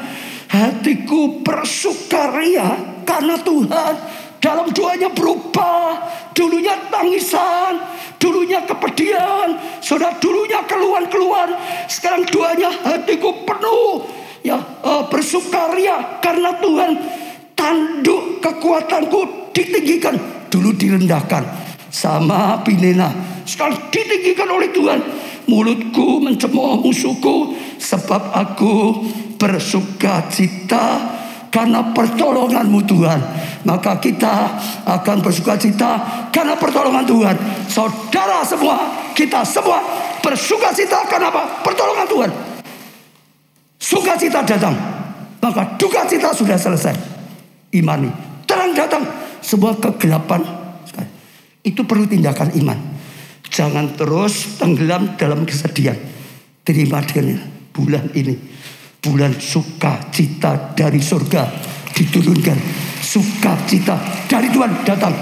hatiku bersukaria karena Tuhan. Dalam doanya berubah. Dulunya tangisan, dulunya kepedihan, saudara, dulunya keluhan. Sekarang doanya hatiku penuh, ya, bersukaria karena Tuhan. Tanduk kekuatanku ditinggikan, dulu direndahkan sama Pinena, sekarang ditinggikan oleh Tuhan. Mulutku mencemooh musuhku, sebab aku bersukacita karena pertolonganmu Tuhan. Maka kita akan bersukacita karena pertolongan Tuhan. Saudara semua, kita semua bersukacita karena apa? Pertolongan Tuhan. Sukacita datang, maka dukacita sudah selesai. Imani, terang datang, sebuah kegelapan. Itu perlu tindakan iman. Jangan terus tenggelam dalam kesedihan. Terima dengan bulan ini, bulan sukacita dari surga diturunkan. Sukacita dari Tuhan datang.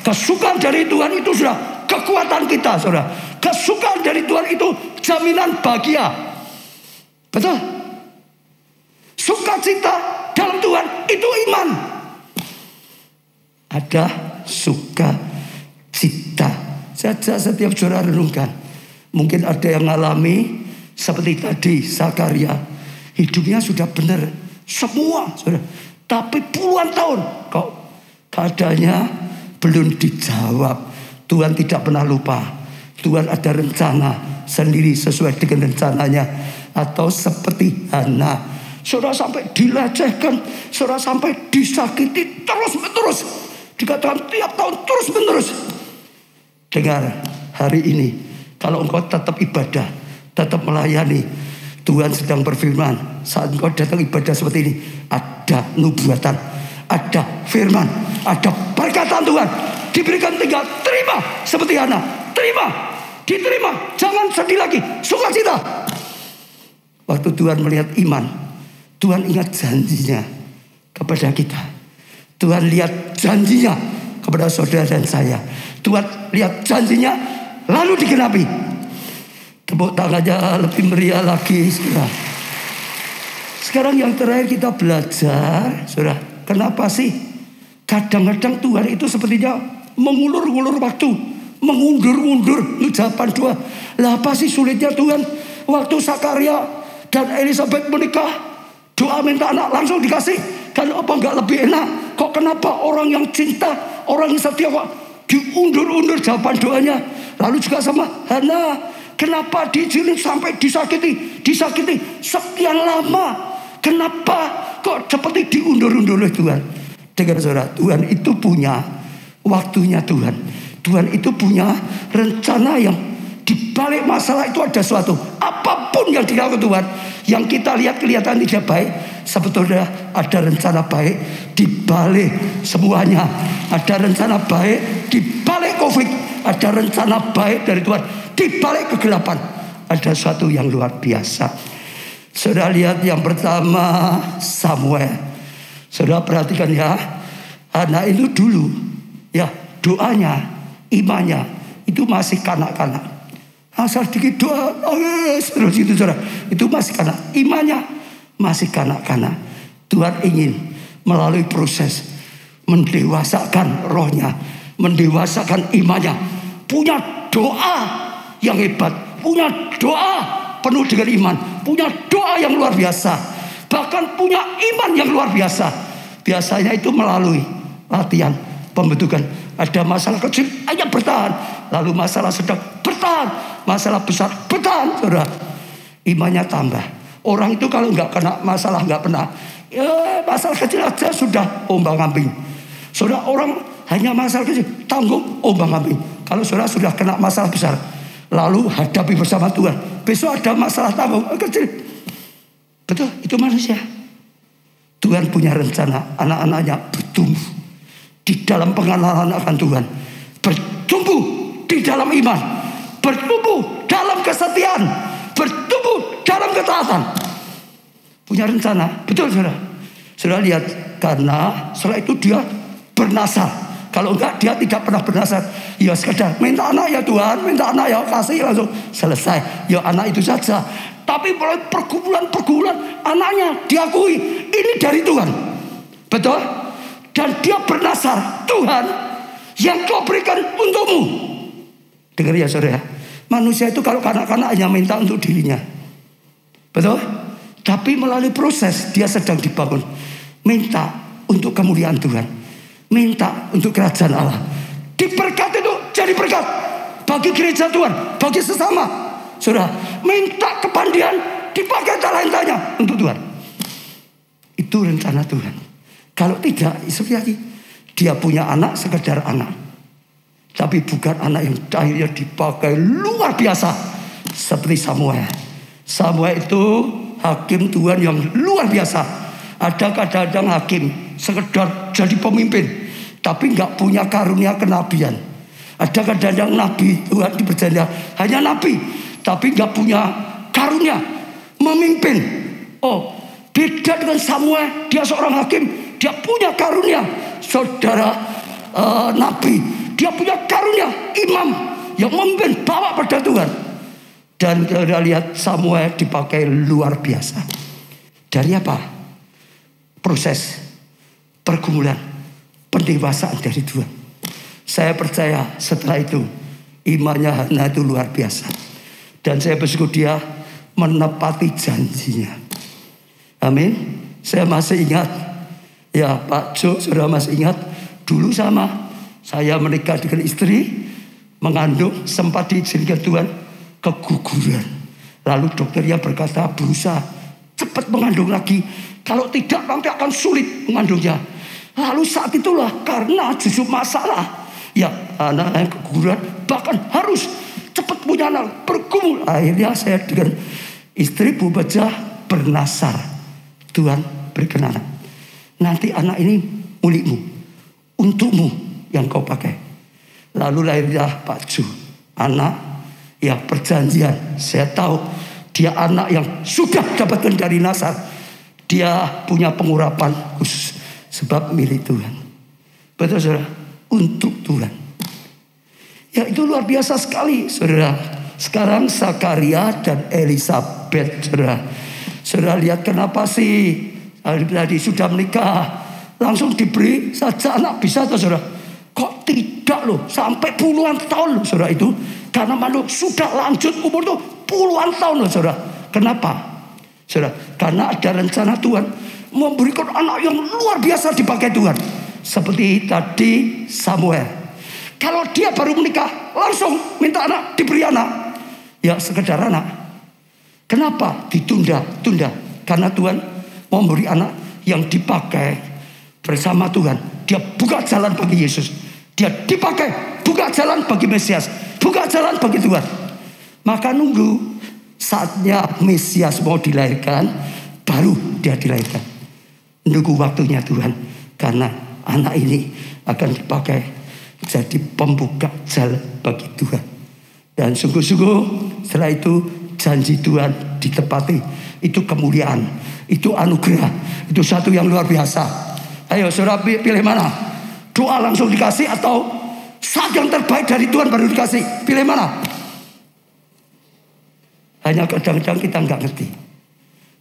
Kesukaan dari Tuhan itu sudah kekuatan kita, saudara. Kesukaan dari Tuhan itu jaminan bahagia. Betul? Sukacita dalam Tuhan itu iman. Ada sukacita. Saja setiap saudara renungkan. Mungkin ada yang mengalami seperti tadi Zakaria. Hidupnya sudah benar semua, saudara. Tapi puluhan tahun kok keadaannya belum dijawab. Tuhan tidak pernah lupa. Tuhan ada rencana sendiri sesuai dengan rencananya. Atau seperti Hana, saudara sampai dilecehkan, saudara sampai disakiti terus-menerus. Dikatakan tiap tahun terus-menerus. Dengar hari ini, kalau engkau tetap ibadah, tetap melayani, Tuhan sedang berfirman, saat engkau datang ibadah seperti ini, ada nubuatan, ada firman, ada perkataan Tuhan. Diberikan, tinggal terima seperti Hana. Terima, diterima, jangan sedih lagi, sukacita. Waktu Tuhan melihat iman, Tuhan ingat janjinya kepada kita. Tuhan lihat janjinya kepada saudara dan saya. Tuhan lihat janjinya lalu digenapi. Tepuk tangannya lebih meriah lagi, saudara. Sekarang yang terakhir kita belajar, saudara. Kenapa sih kadang-kadang Tuhan itu sepertinya mengulur-ulur waktu, mengundur-undur ucapan doa. Lah apa sih sulitnya Tuhan? Waktu Zakaria dan Elizabeth menikah, doa minta anak langsung dikasih. Dan apa enggak lebih enak? Kok kenapa orang yang cinta, orang yang setia kok diundur-undur jawaban doanya? Lalu juga sama Hana. Kenapa diizinkan sampai disakiti sekian lama? Kenapa kok seperti diundur-undur oleh Tuhan? Dengar saudara, Tuhan itu punya waktunya Tuhan. Tuhan itu punya rencana yang di balik masalah itu ada sesuatu. Apapun yang dilakukan Tuhan, yang kita lihat kelihatan tidak baik, sebetulnya ada rencana baik di balik semuanya. Ada rencana baik di balik konflik. Ada rencana baik dari Tuhan di balik kegelapan. Ada sesuatu yang luar biasa. Saudara lihat yang pertama Samuel. Saudara perhatikan ya, anak itu dulu ya doanya, imannya itu masih kanak-kanak. Asal dikit doa, terus itu saudara, itu masih kanak. Imannya masih kanak-kanak. Tuhan ingin melalui proses mendewasakan rohnya, mendewasakan imannya, punya doa yang hebat, punya doa penuh dengan iman, punya doa yang luar biasa, bahkan punya iman yang luar biasa. Biasanya itu melalui latihan pembentukan. Ada masalah kecil, hanya bertahan. Lalu masalah sedang, bertahan. Masalah besar, bertahan, saudara. Imannya tambah. Orang itu kalau nggak kena masalah, nggak pernah. Ya, masalah kecil aja sudah ombang-ambing. Saudara, orang hanya masalah kecil, tanggung, ombang-ambing. Kalau saudara sudah kena masalah besar, lalu hadapi bersama Tuhan. Besok ada masalah tanggung, kecil. Betul, itu manusia. Tuhan punya rencana, anak-anaknya bertumbuh di dalam pengenalan akan Tuhan, bertumbuh di dalam iman, bertumbuh dalam kesetiaan, bertumbuh dalam ketaatan. Punya rencana, betul saudara. Saudara lihat, karena setelah itu dia bernasar. Kalau enggak, dia tidak pernah bernasar. Ya sekedar minta anak ya Tuhan, minta anak ya, kasih, langsung selesai. Ya anak itu saja. Tapi mulai pergumulan anaknya diakui ini dari Tuhan. Betul? Dan dia bernasar, Tuhan yang kau berikan untukmu. Dengar ya saudara. Manusia itu kalau kanak-kanak hanya minta untuk dirinya. Betul? Tapi melalui proses dia sedang dibangun. Minta untuk kemuliaan Tuhan. Minta untuk kerajaan Allah. Diberkati itu jadi berkat bagi gereja Tuhan, bagi sesama. Saudara, minta kepandian dipakai talentanya untuk Tuhan. Itu rencana Tuhan. Kalau tidak, seperti dia punya anak sekedar anak, tapi bukan anak yang akhirnya dipakai luar biasa seperti Samuel. Samuel itu hakim Tuhan yang luar biasa. Ada kadang-kadang hakim sekedar jadi pemimpin, tapi nggak punya karunia kenabian. Ada kadang-kadang nabi Tuhan dipercaya hanya nabi, tapi nggak punya karunia memimpin. Oh, beda dengan Samuel, dia seorang hakim, dia punya karunia saudara nabi, dia punya karunia imam yang memimpin, bawa pada Tuhan. Dan kita lihat Samuel dipakai luar biasa. Dari apa? Proses pergumulan, pendewasaan dari Tuhan. Saya percaya setelah itu imannya Hana itu luar biasa. Dan saya bersyukur dia menepati janjinya. Amin. Saya masih ingat, ya Pak Jo, saudara masih ingat, dulu sama saya menikah dengan istri, mengandung, sempat diizinkan Tuhan keguguran. Lalu dokternya berkata, berusaha cepat mengandung lagi. Kalau tidak nanti akan sulit mengandungnya. Lalu saat itulah karena justru masalah, ya anak yang keguguran, bahkan harus cepat punya anak, bergumul. Akhirnya saya dengan istri Bu Baja bernasar, Tuhan berikan anak. Nanti anak ini milikmu, untukmu yang kau pakai. Lalu lahirlah Pak Ju, anak ya perjanjian. Saya tahu dia anak yang sudah dapatkan dari nasar. Dia punya pengurapan khusus sebab milik Tuhan. Betul saudara, untuk Tuhan. Ya itu luar biasa sekali saudara. Sekarang Zakaria dan Elisabeth saudara. Saudara lihat kenapa sih tadi sudah menikah langsung diberi saja anak, bisa atau saudara? Kok tidak loh, sampai puluhan tahun loh saudara itu. Karena malu sudah lanjut umur tuh puluhan tahun loh saudara. Kenapa? Saudara, karena ada rencana Tuhan memberikan anak yang luar biasa dipakai Tuhan. Seperti tadi Samuel. Kalau dia baru menikah langsung minta anak, diberi anak. Ya sekedar anak. Kenapa ditunda? Karena Tuhan mau memberi anak yang dipakai bersama Tuhan. Dia buka jalan bagi Yesus. Dia dipakai buka jalan bagi Mesias, buka jalan bagi Tuhan. Maka nunggu saatnya Mesias mau dilahirkan, baru dia dilahirkan. Nunggu waktunya Tuhan, karena anak ini akan dipakai jadi pembuka jalan bagi Tuhan. Dan sungguh-sungguh setelah itu janji Tuhan ditepati. Itu kemuliaan, itu anugerah, itu satu yang luar biasa. Ayo saudara pilih mana? Doa langsung dikasih atau saat yang terbaik dari Tuhan baru dikasih? Pilih mana? Hanya kadang-kadang kita nggak ngerti.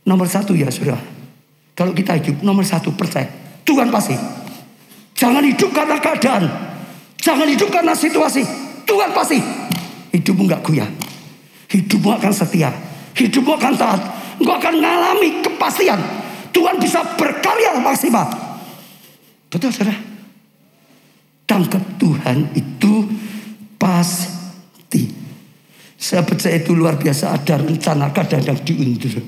Nomor satu ya saudara. Kalau kita hidup nomor satu percaya Tuhan pasti. Jangan hidup karena keadaan. Jangan hidup karena situasi. Tuhan pasti. Hidupmu nggak goyah. Hidupmu akan setia. Hidupmu akan taat. Engkau akan mengalami kepastian. Tuhan bisa berkarya maksimal. Betul saudara. tangkap Tuhan itu pasti. Saya percaya itu luar biasa, ada rencana kadang-kadang diundur.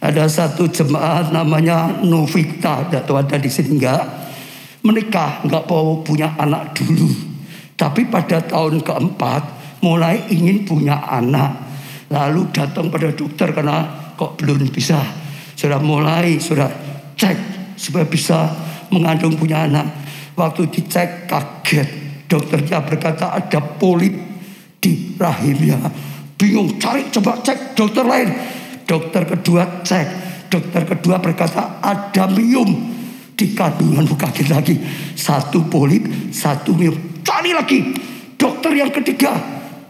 Ada satu jemaat namanya Novita, tidak tahu ada di sini enggak, menikah, enggak mau punya anak dulu. Tapi pada tahun keempat mulai ingin punya anak. Lalu datang pada dokter karena kok belum bisa. Sudah mulai, sudah cek supaya bisa mengandung punya anak. Waktu dicek kaget. Dokternya berkata ada polip di rahimnya. Bingung, cari, coba cek dokter lain. Dokter kedua cek. Dokter kedua berkata ada miom di kandungan. Kaget lagi. Satu polip, satu miom. Cari lagi. Dokter yang ketiga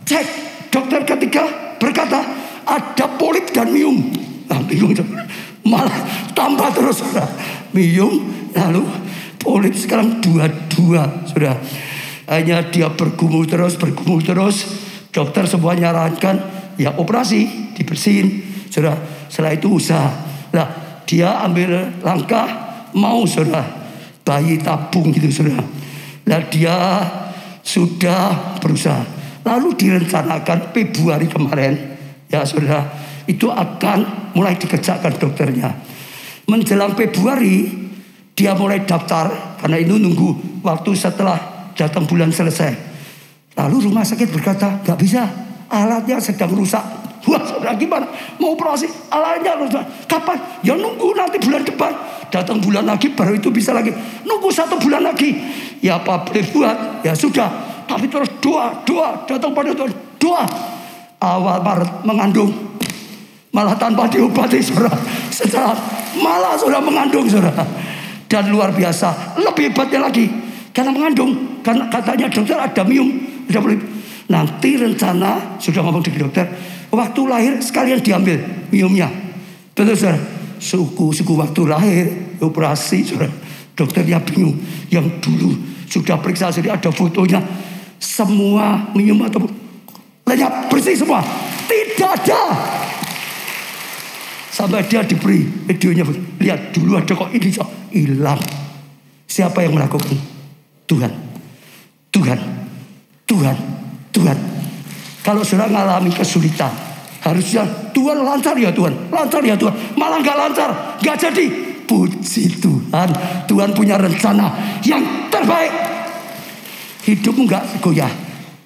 cek. Dokter ketiga berkata ada polip dan miom. Nah, bingung. Malah tambah terus. Miom, lalu polip, sekarang dua-dua. Sudah. Hanya dia bergumul terus. Dokter semua nyarankan ya operasi, dibersihin. Sudah, setelah itu usaha. Nah, dia ambil langkah mau, sudah, bayi tabung gitu, sudah. Nah, dia sudah berusaha. Lalu direncanakan Februari kemarin, ya sudah, itu akan mulai dikerjakan dokternya. Menjelang Februari, dia mulai daftar, karena itu nunggu waktu setelah datang bulan selesai. Lalu rumah sakit berkata, gak bisa, alatnya sedang rusak. Wah, saudara, gimana? Mau operasi, alatnya rusak. Kapan? Ya nunggu nanti bulan depan. Datang bulan lagi, baru itu bisa lagi. Nunggu 1 bulan lagi. Ya apa boleh buat? Ya sudah. Tapi terus doa. Datang pada Tuhan, doa. Awal Maret mengandung. Malah tanpa diobati, saudara. Setelah malah sudah mengandung, saudara. Dan luar biasa, lebih hebatnya lagi. Karena mengandung. Karena katanya dokter ada miom. Tidak boleh. Nanti rencana, sudah ngomong dengan dokter, waktu lahir sekalian diambil miomnya. Betul, saudara? Suku waktu lahir, operasi, saudara. Dokternya bingung. Yang dulu sudah periksa, jadi ada fotonya. Semua miom atau lenyap, bersih semua. Tidak ada. Sampai dia diberi videonya. Lihat, dulu ada kok ini, hilang. Siapa yang melakukan? Tuhan. Kalau saudara mengalami kesulitan, harusnya Tuhan lancar ya Tuhan, malah gak lancar, gak jadi. Puji Tuhan, Tuhan punya rencana yang terbaik. Hidupmu gak goyah,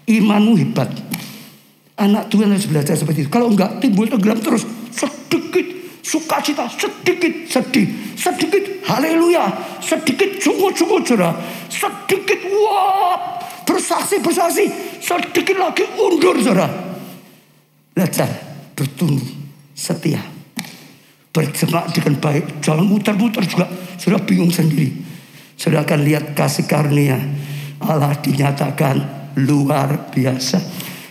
imanmu hebat. Anak Tuhan harus belajar seperti itu. Kalau enggak, timbul tenggelam terus. Sedikit sukacita, sedikit sedih, sedikit haleluya, sedikit sungguh-sungguh, saudara, sedikit wah bersaksi, sedikit lagi undur, saudara. Belajar bertumbuh setia, bergerak dengan baik, jangan muter-muter juga. Saudara bingung sendiri. Saudara akan lihat kasih karunia Allah dinyatakan luar biasa.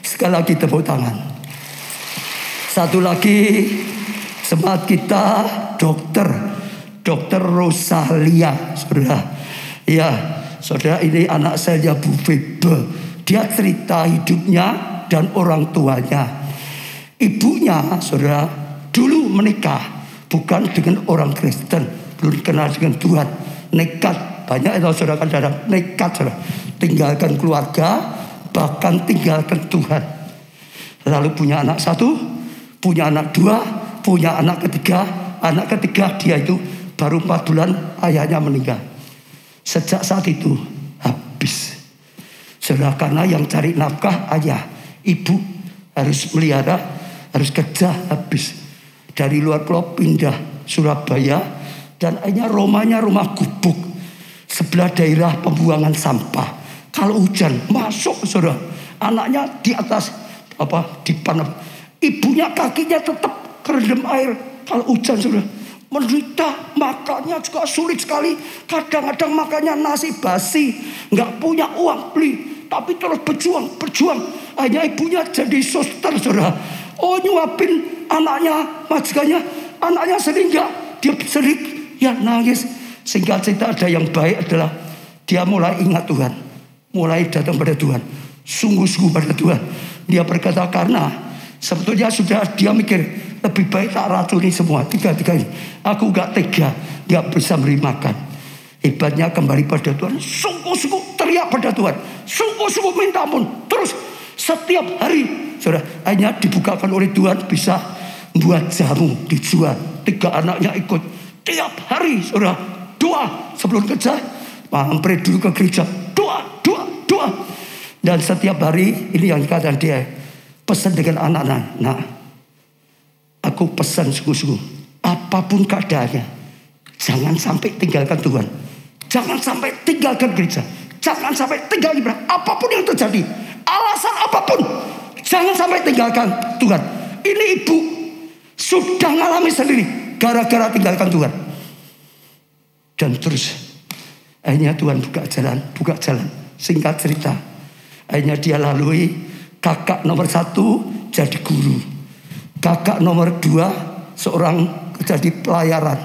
Sekali lagi tepuk tangan. Satu lagi semangat kita, dokter Rosalia, saudara. Ya, saudara, ini anak saya Bu Febe. Dia cerita hidupnya dan orang tuanya. Ibunya, saudara, dulu menikah bukan dengan orang Kristen, belum kenal dengan Tuhan. Nekat, banyak itu saudara, kadang nekat, saudara, tinggalkan keluarga, bahkan tinggalkan Tuhan. Lalu punya anak 1, punya anak 2, punya anak ketiga. Anak ketiga dia itu baru 4 bulan ayahnya meninggal. Sejak saat itu habis. Saudara, karena yang cari nafkah ayah, ibu harus melihara, harus kerja, habis. Dari luar pulau pindah Surabaya, dan akhirnya rumah gubuk sebelah daerah pembuangan sampah. Kalau hujan masuk, saudara, anaknya di atas dipan. Ibunya kakinya tetap kerendam air. Kalau hujan, saudara, menderita, makannya juga sulit sekali. Kadang-kadang makannya nasi basi, nggak punya uang beli, tapi terus berjuang. Hanya ibunya jadi suster, saudara. Oh, nyuapin anaknya, majikannya, anaknya sering dia sering ya nangis. Sehingga cerita ada yang baik adalah dia mulai ingat Tuhan, mulai datang pada Tuhan, sungguh-sungguh pada Tuhan. Dia berkata karena sebetulnya sudah dia mikir lebih baik tak racuni semua tiga-tiga ini. Aku gak tega, gak bisa beri makan. Hebatnya kembali pada Tuhan, sungguh-sungguh teriak pada Tuhan. Sungguh-sungguh minta ampun. Terus setiap hari, saudara, akhirnya dibukakan oleh Tuhan bisa buat jamu dijual. 3 anaknya ikut. Tiap hari, saudara, doa sebelum kerja. Mampir dulu ke gereja. Doa. Dan setiap hari, ini yang dikatakan dia, pesan dengan anak-anak. Nah, aku pesan sungguh-sungguh. Apapun keadaannya, jangan sampai tinggalkan Tuhan. Jangan sampai tinggalkan gereja. Jangan sampai tinggalkan ibadah. Apapun yang terjadi, alasan apapun, jangan sampai tinggalkan Tuhan. Ini ibu sudah ngalami sendiri gara-gara tinggalkan Tuhan. Dan terus akhirnya Tuhan buka jalan. Singkat cerita, akhirnya dia lalui kakak nomor 1 jadi guru, kakak nomor 2 seorang jadi pelayaran,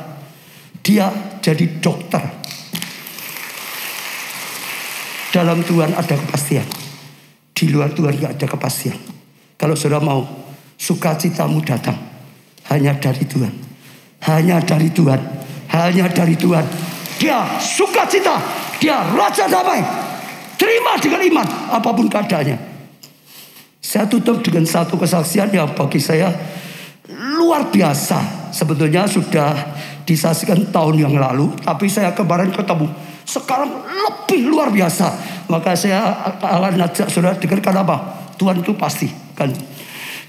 dia jadi dokter. Dalam Tuhan ada kepastian, di luar Tuhan gak ada kepastian. Kalau saudara mau, sukacitamu datang hanya dari Tuhan, hanya dari Tuhan, hanya dari Tuhan. Dia sukacita, dia raja damai. Terima dengan iman apapun keadaannya. Saya tutup dengan satu kesaksian yang bagi saya luar biasa. Sebetulnya sudah disaksikan tahun yang lalu, tapi saya kemarin ketemu. Sekarang lebih luar biasa. Maka saya akan ajak saudara dengarkan apa? Tuhan itu pasti kan.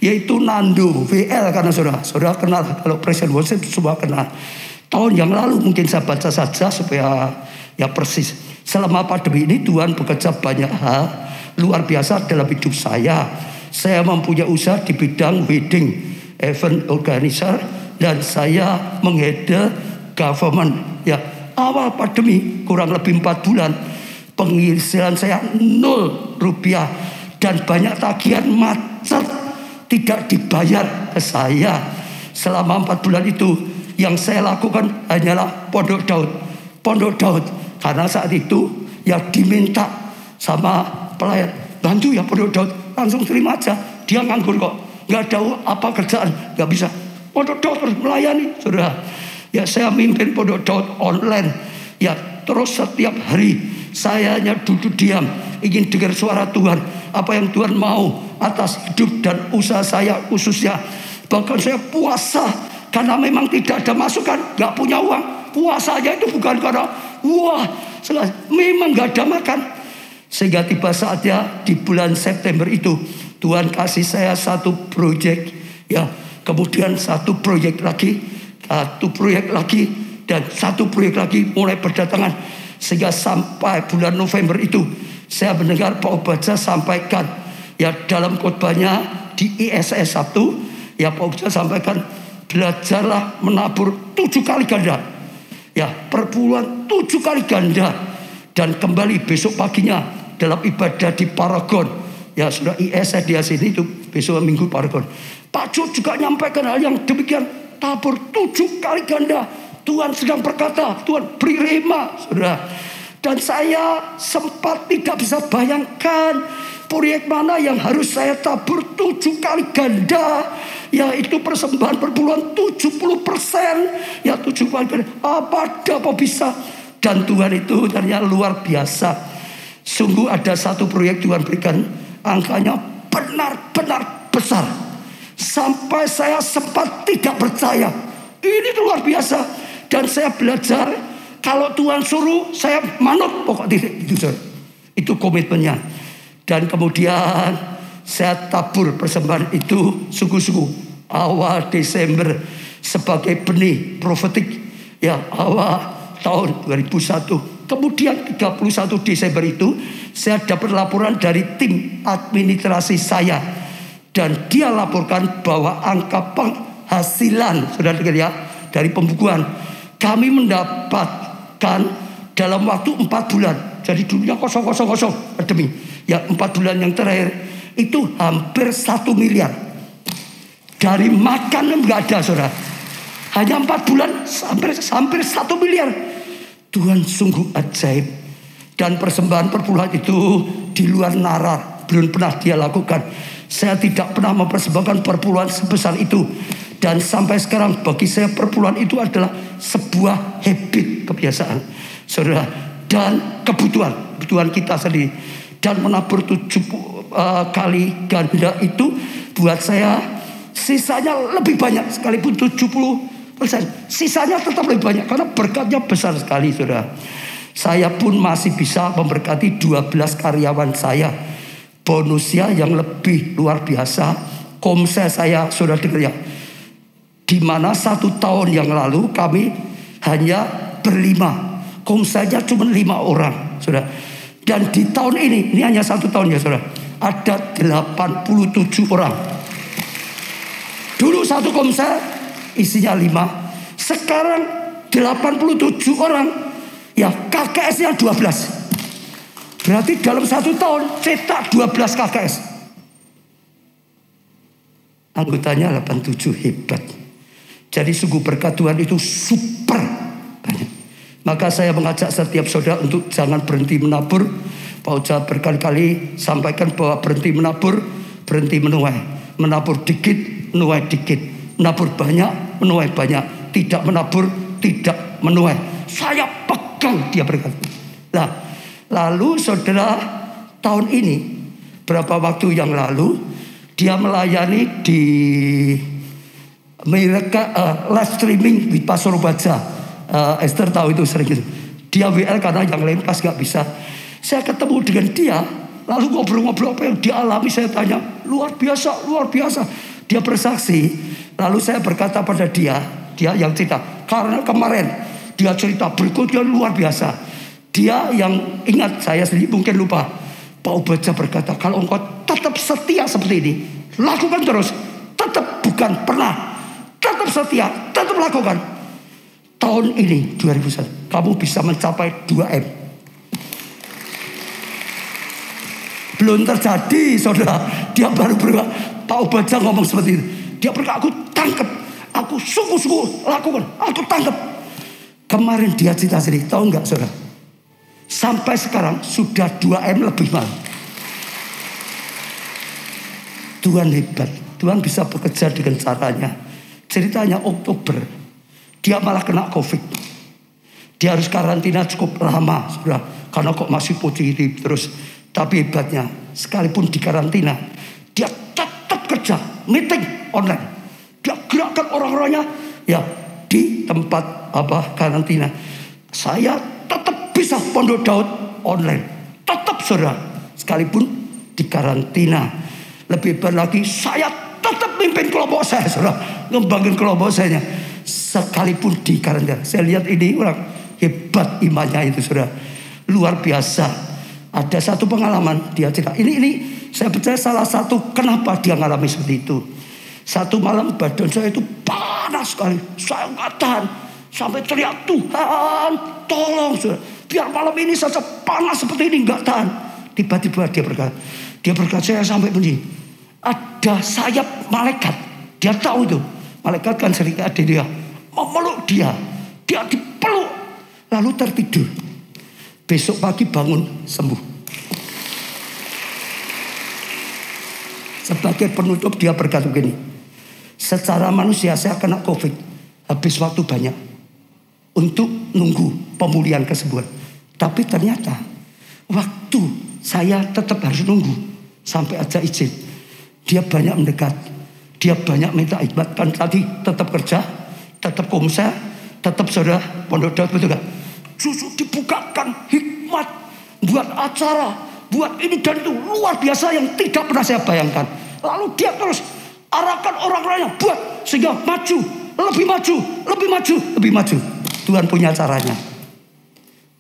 Yaitu Nando WL, karena saudara kenal. Kalau Presiden Worship semua kenal. Tahun yang lalu mungkin saya baca saja supaya ya persis. Selama pandemi ini Tuhan bekerja banyak hal luar biasa dalam hidup saya. Saya mempunyai usaha di bidang wedding event organizer, dan saya menghandle government. Ya, awal pandemi kurang lebih 4 bulan penghasilan saya 0 rupiah dan banyak tagihan macet tidak dibayar ke saya. Selama 4 bulan itu yang saya lakukan hanyalah Pondok Daud. Karena saat itu ya diminta sama pelayan, bantu ya Pondok Daud, langsung terima aja. Dia nganggur kok, nggak tahu apa kerjaan, nggak bisa. Pondok Daud terus melayani, saudara. Ya saya mimpin Pondok Daud online. Ya terus setiap hari saya hanya duduk diam, ingin dengar suara Tuhan, apa yang Tuhan mau atas hidup dan usaha saya khususnya. Bahkan saya puasa karena memang tidak ada masukan, nggak punya uang. Puasanya itu bukan karena wah, memang gak ada makan. Sehingga tiba saatnya di bulan September itu Tuhan kasih saya satu proyek, ya, kemudian satu proyek lagi, dan satu proyek lagi mulai berdatangan. Sehingga sampai bulan November itu saya mendengar Pak Obaja sampaikan, ya dalam khotbahnya di ISS Sabtu, ya Pak Obaja sampaikan, belajarlah menabur 7 kali ganda. Ya, perpuluhan 7 kali ganda. Dan kembali besok paginya dalam ibadah di Paragon. Ya, sudah ISS di sini itu besok minggu Paragon. Pak Jo juga nyampaikan hal yang demikian. Tabur 7 kali ganda. Tuhan sedang berkata, Tuhan beri rema, saudara. Dan saya sempat tidak bisa bayangkan proyek mana yang harus saya tabur 7 kali ganda. Yaitu persembahan perpuluhan 70%. Ya 7 kali ganda. Apa bisa. Dan Tuhan itu ternyata luar biasa. Sungguh ada satu proyek Tuhan berikan, angkanya benar-benar besar. Sampai saya sempat tidak percaya. Ini luar biasa. Dan saya belajar, kalau Tuhan suruh saya manut pokoknya itu komitmennya. Dan kemudian saya tabur persembahan itu sungguh-sungguh awal Desember sebagai benih profetik, ya awal tahun 2001. Kemudian 31 Desember itu saya dapat laporan dari tim administrasi saya, dan dia laporkan bahwa angka penghasilan, saudara dengar ya, dari pembukuan kami mendapatkan dalam waktu 4 bulan. Jadi dulunya kosong pandemi. Ya 4 bulan yang terakhir itu hampir 1 miliar. Dari makan nggak ada, saudara. Hanya 4 bulan hampir 1 miliar. Tuhan sungguh ajaib. Dan persembahan perpuluhan itu di luar nalar belum pernah dia lakukan. Saya tidak pernah mempersembahkan perpuluhan sebesar itu. Dan sampai sekarang bagi saya perpuluhan itu adalah sebuah habit, kebiasaan, saudara, dan kebutuhan kebutuhan kita sendiri. Dan menabur 70 kali ganda itu buat saya sisanya lebih banyak, sekalipun 70%. Sisanya tetap lebih banyak karena berkatnya besar sekali, saudara. Saya pun masih bisa memberkati 12 karyawan saya. Bonusnya yang lebih luar biasa, komsel saya, saudara dengar ya, di mana 1 tahun yang lalu kami hanya berlima, komselnya cuma 5 orang, saudara. Dan di tahun ini hanya 1 tahun ya, saudara, ada 87 orang. Dulu 1 komsel isinya 5, sekarang 87 orang. Ya, KKS-nya 12. Berarti dalam 1 tahun cetak 12 KKS. Anggotanya 87, hebat. Jadi sungguh berkat Tuhan itu super banyak. Maka saya mengajak setiap saudara untuk jangan berhenti menabur. Pak Oja berkali-kali sampaikan bahwa berhenti menabur, berhenti menuai. Menabur dikit, menuai dikit. Menabur banyak, menuai banyak. Tidak menabur, tidak menuai. Saya pegang dia berkata. Nah, lalu saudara tahun ini, berapa waktu yang lalu, dia melayani di mereka live streaming di Pasar Baja. Esther tahu itu sering gitu. Dia WL karena yang lain pas gak bisa. Saya ketemu dengan dia, lalu ngobrol-ngobrol apa yang dialami. Saya tanya, luar biasa, luar biasa. Dia bersaksi. Lalu saya berkata pada dia yang cerita, karena kemarin dia cerita berikutnya luar biasa. Dia yang ingat, saya sendiri mungkin lupa. Pak Obaja berkata, kalau engkau tetap setia seperti ini, lakukan terus. Tetap, bukan pernah. Tetap setia, tetap lakukan. Tahun ini 2001 kamu bisa mencapai 2M. Belum terjadi, saudara. Dia baru berkata, Pak Obaja ngomong seperti itu. Dia berkata, aku tangkap, aku sungguh-sungguh lakukan, aku tangkap. Kemarin dia cerita sendiri, tahu nggak, saudara? Sampai sekarang sudah 2M lebih malah. Tuhan hebat. Tuhan bisa bekerja dengan caranya. Ceritanya Oktober dia malah kena COVID. Dia harus karantina cukup lama, saudara, karena kok masih positif terus. Tapi hebatnya, sekalipun di karantina, dia tetap kerja, meeting online. Dia gerakkan orang-orangnya ya di tempat karantina. Saya tetap bisa Pondok Daud online. Tetap, saudara, sekalipun di karantina. Lebih hebat lagi, saya tetap mimpin kelompok saya, saudara, ngembangin kelompok saya. Sekalipun di karantina. Saya lihat ini orang hebat imannya itu, saudara. Luar biasa. Ada satu pengalaman dia cerita. Ini saya percaya salah satu kenapa dia ngalami seperti itu. Satu malam badan saya itu panas sekali. Saya nggak tahan. Sampai teriak, Tuhan tolong, saudara. Biar malam ini saja panas seperti ini, nggak tahan. Tiba-tiba dia berkata, saya sampai begini. Ada sayap malaikat. Dia tahu itu. Malaikat kan sering ada dia memeluk dia dipeluk lalu tertidur. Besok pagi bangun sembuh. Sebagai penutup dia berkata begini, secara manusia saya kena COVID, habis waktu banyak untuk nunggu pemulihan kesembuhan. Tapi ternyata waktu saya tetap harus nunggu sampai aja izin. Dia banyak mendekat. Dia banyak minta hikmat. Kan tadi tetap kerja, tetap komsel, tetap saudara Pondok Daud, betul gak? Justru dibukakan hikmat buat acara, buat ini dan itu luar biasa yang tidak pernah saya bayangkan. Lalu dia terus arahkan orang-orang yang buat sehingga maju, lebih maju, lebih maju, lebih maju. Tuhan punya caranya.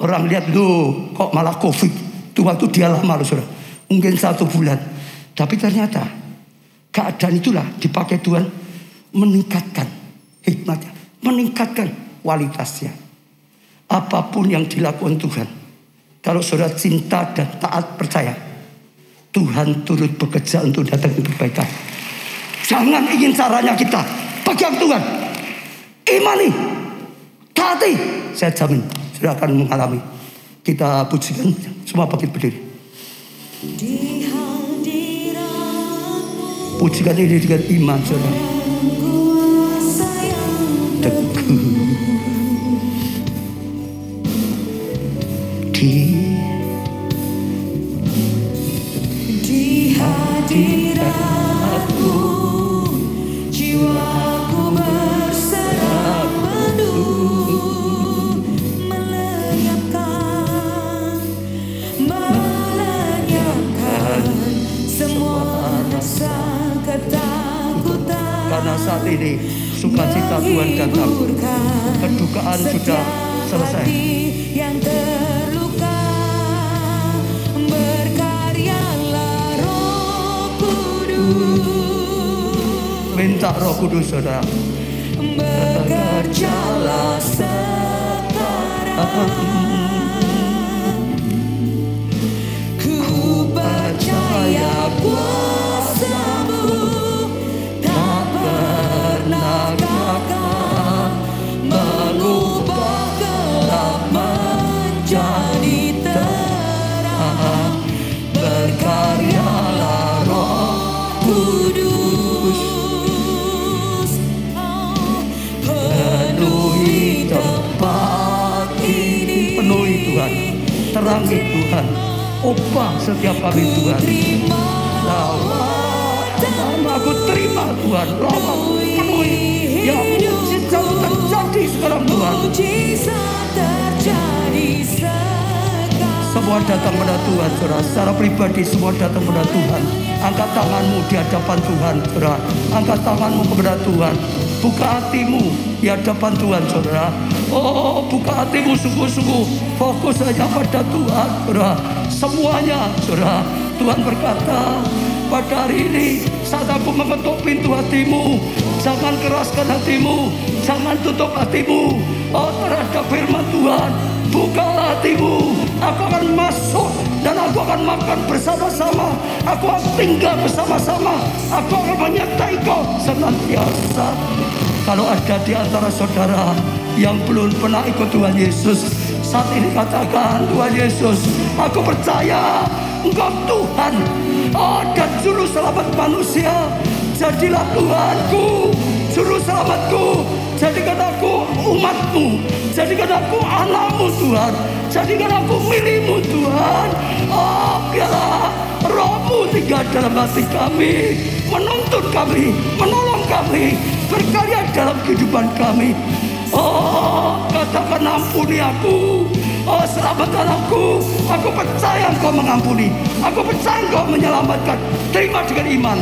Orang lihat, loh kok malah COVID. Itu waktu dia lama loh, saudara. Mungkin 1 bulan. Tapi ternyata keadaan itulah dipakai Tuhan meningkatkan hikmatnya, meningkatkan kualitasnya. Apapun yang dilakukan Tuhan, kalau saudara cinta dan taat percaya, Tuhan turut bekerja untuk datang kebaikan. Jangan ingin caranya kita, pegang Tuhan, imani, taati. Saya jamin saudara akan mengalami. Kita pujikan semua bangkit berdiri. Pujikan ini dengan iman, saudara. Teguh di ini sukacita Tuhan datang. Kedukaan sudah selesai.
Yang terluka, berkaryalah Roh Kudus.
Minta Roh Kudus, saudara.
Bekerjalah sekarang. Ku percaya kuasa-Mu tak pernah gagal mengubah gelap menjadi terang. Berkaryalah Roh Kudus, penuhi tempat ini.
Penuhi Tuhan, terangi Tuhan, ubah setiap kami Tuhan. Lawatan aku terima Tuhan, lawat penuhi. Ya mujizat terjadi sekarang Tuhan. Semua datang pada Tuhan, saudara. Secara pribadi semua datang pada Tuhan. Angkat tanganmu di hadapan Tuhan, saudara. Angkat tanganmu kepada Tuhan. Buka hatimu di hadapan Tuhan, saudara. Oh, buka hatimu sungguh-sungguh. Fokus saja pada Tuhan, saudara. Semuanya, saudara. Tuhan berkata, pada hari ini saat aku mengetuk pintu hatimu, jangan keraskan hatimu, jangan tutup hatimu. Oh, terhadap firman Tuhan, bukalah hatimu. Aku akan masuk dan aku akan makan bersama-sama. Aku akan tinggal bersama-sama. Aku akan menyertai kau senantiasa. Kalau ada di antara saudara yang belum pernah ikut Tuhan Yesus, saat ini katakan, Tuhan Yesus, aku percaya Engkau Tuhan, dan Juru Selamat manusia. Jadilah Tuhanku, Juru Selamatku. Jadikan aku umatmu, jadikan aku anakmu Tuhan, jadikan aku milikmu Tuhan. Oh, biarlah Roh-Mu tinggal dalam hati kami, menuntun kami, menolong kami, berkarya dalam kehidupan kami. Oh, katakan ampuni aku. Oh, selamatkan aku. Aku percaya Engkau mengampuni, aku percaya Engkau menyelamatkan. Terima dengan iman.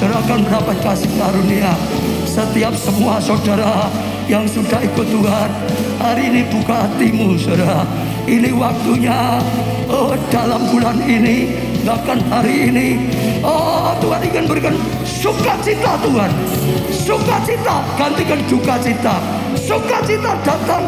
Saudara akan mendapat kasih karunia. Setiap semua saudara yang sudah ikut Tuhan, hari ini buka hatimu, saudara. Ini waktunya. Oh, dalam bulan ini, bahkan hari ini, oh, Tuhan ingin berikan sukacita Tuhan. Sukacita gantikan dukacita. Sukacita datang,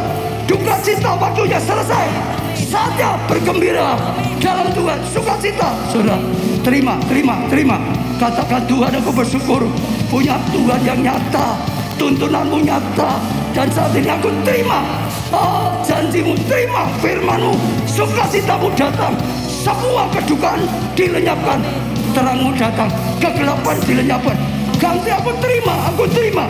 dukacita waktunya selesai. Saatnya bergembira dalam Tuhan. Sukacita, saudara. Terima, terima, terima. Katakan, Tuhan, aku bersyukur punya Tuhan yang nyata, tuntunanmu nyata, dan saat ini aku terima janjimu, terima firmanmu. Sukacitamu datang, semua kedukaan dilenyapkan, terangmu datang, kegelapan dilenyapkan. Ganti aku terima, aku terima.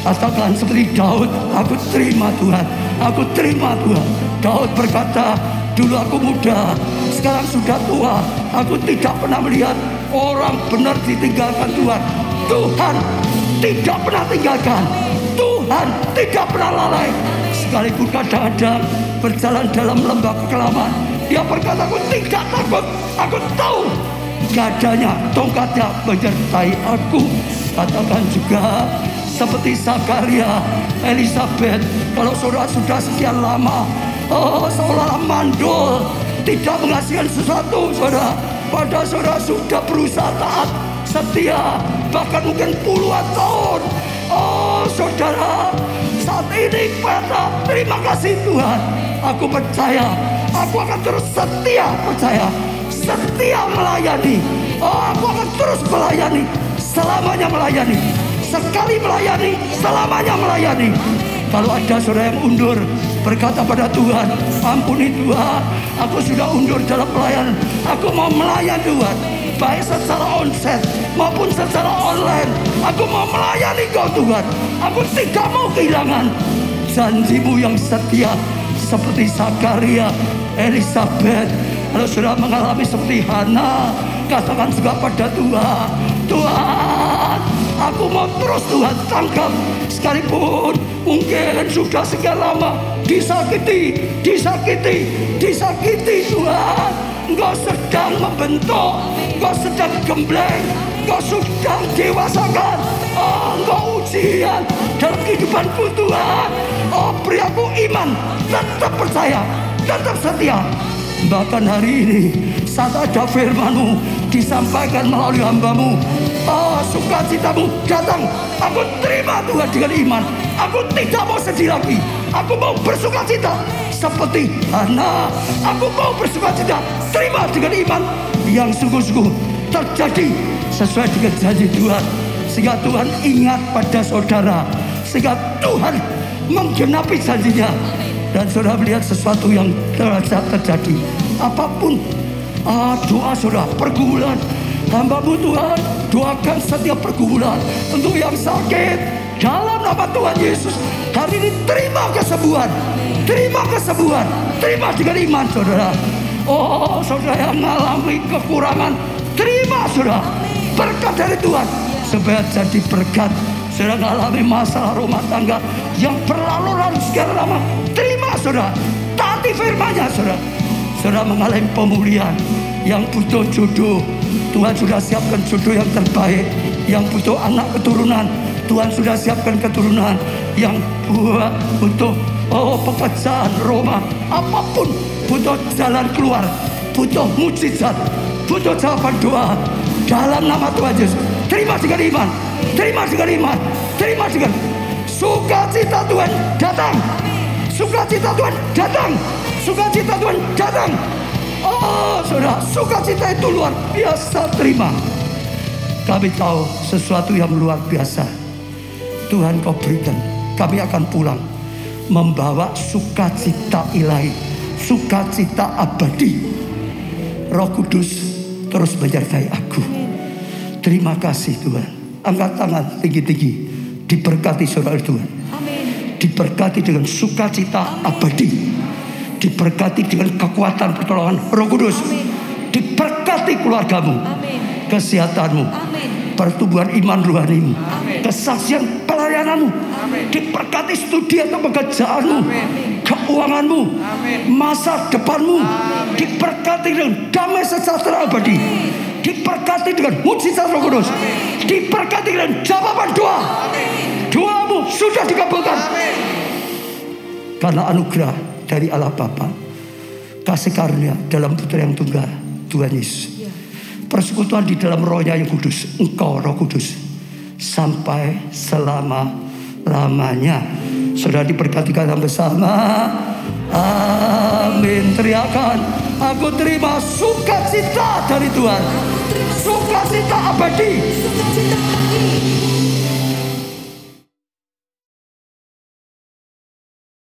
Katakan seperti Daud, aku terima Tuhan, aku terima Tuhan. Daud berkata, dulu aku muda, sekarang sudah tua, aku tidak pernah melihat orang benar ditinggalkan Tuhan. Tuhan tidak pernah tinggalkan, Tuhan tidak pernah lalai. Sekalipun kadang-kadang berjalan dalam lembah kekelaman, dia berkata, aku tidak takut, aku tahu gadanya, tongkatnya menyertai aku. Katakan juga seperti Zakaria, Elizabeth, kalau saudara sudah sekian lama, seolah-olah mandul, tidak menghasilkan sesuatu, saudara. Padahal saudara sudah berusaha taat, setia, bahkan mungkin puluhan tahun. Oh, saudara, saat ini kata, terima kasih Tuhan. Aku percaya, aku akan terus setia, percaya, setia melayani. Oh, aku akan terus melayani, selamanya melayani. Sekali melayani, selamanya melayani. Kalau ada saudara yang undur, berkata pada Tuhan, ampuni Tuhan, aku sudah undur dalam pelayanan. Aku mau melayani Tuhan, baik secara onsite maupun secara online. Aku mau melayani Kau Tuhan. Aku tidak mau kehilangan janjimu yang setia, seperti Zakaria, Elizabeth. Kalau sudah mengalami seperti Hana, katakan juga pada Tuhan, Tuhan, aku mau terus Tuhan tangkap. Sekalipun mungkin sudah sekian lama disakiti Tuhan. Engkau sedang membentuk, Engkau sedang gembleng, Engkau sudah dewasakan. Engkau ujian dalam kehidupanku Tuhan. Beri aku iman, tetap percaya, tetap setia. Bahkan hari ini saat ada firman-Mu disampaikan melalui hamba-Mu, sukacitamu datang. Aku terima Tuhan dengan iman. Aku tidak mau sedih lagi. Aku mau bersukacita seperti Hana. Aku mau bersukacita, terima dengan iman yang sungguh-sungguh terjadi sesuai dengan janji Tuhan. Sehingga Tuhan ingat pada saudara, sehingga Tuhan menggenapi janjinya. Dan saudara melihat sesuatu yang terjadi. Apapun doa saudara, pergumulan hamba-Mu Tuhan, doakan setiap pergumulan. Untuk yang sakit, dalam nama Tuhan Yesus, hari ini terima kesembuhan. Terima kesembuhan, terima dengan iman saudara. Saudara yang mengalami kekurangan, terima saudara berkat dari Tuhan, supaya jadi berkat. Saudara mengalami masalah rumah tangga yang berlalu-lalu sekian lama, terima saudara, taati firman-Nya saudara. Saudara mengalami pemulihan, yang butuh jodoh, Tuhan sudah siapkan jodoh yang terbaik. Yang butuh anak keturunan, Tuhan sudah siapkan keturunan. Yang butuh pekerjaan, rumah, apapun, butuh jalan keluar, butuh mujizat, butuh jawaban doa, dalam nama Tuhan Yesus, terima dengan iman, terima dengan iman, terima dengan sukacita. Tuhan datang, sukacita Tuhan datang, sukacita Tuhan datang. Saudara, sukacita itu luar biasa. Terima. Kami tahu sesuatu yang luar biasa Tuhan Kau berikan. Kami akan pulang membawa sukacita ilahi, sukacita abadi. Roh Kudus terus menyertai aku. Terima kasih Tuhan. Angkat tangan tinggi-tinggi. Diberkati saudara Tuhan. Diberkati dengan sukacita abadi. Diberkati dengan kekuatan pertolongan Roh Kudus. Diberkati keluargamu, kesehatanmu, pertumbuhan iman rohanimu, kesaksian pelayananmu. Diberkati studi atau pekerjaanmu, keuanganmu, masa depanmu. Diberkati dengan damai sejahtera abadi. Diberkati dengan mujizat Roh Kudus. Diberkati dengan jawaban doa. Doamu sudah dikabulkan. Karena anugerah dari Allah Bapa, kasih karunia dalam Putra yang tunggal Tuhan Yesus, persekutuan di dalam Roh-Nya yang kudus, Engkau Roh Kudus, sampai selama-lamanya. Saudara diberkati kalian bersama. Amin. Teriakan, aku terima sukacita dari Tuhan, sukacita abadi.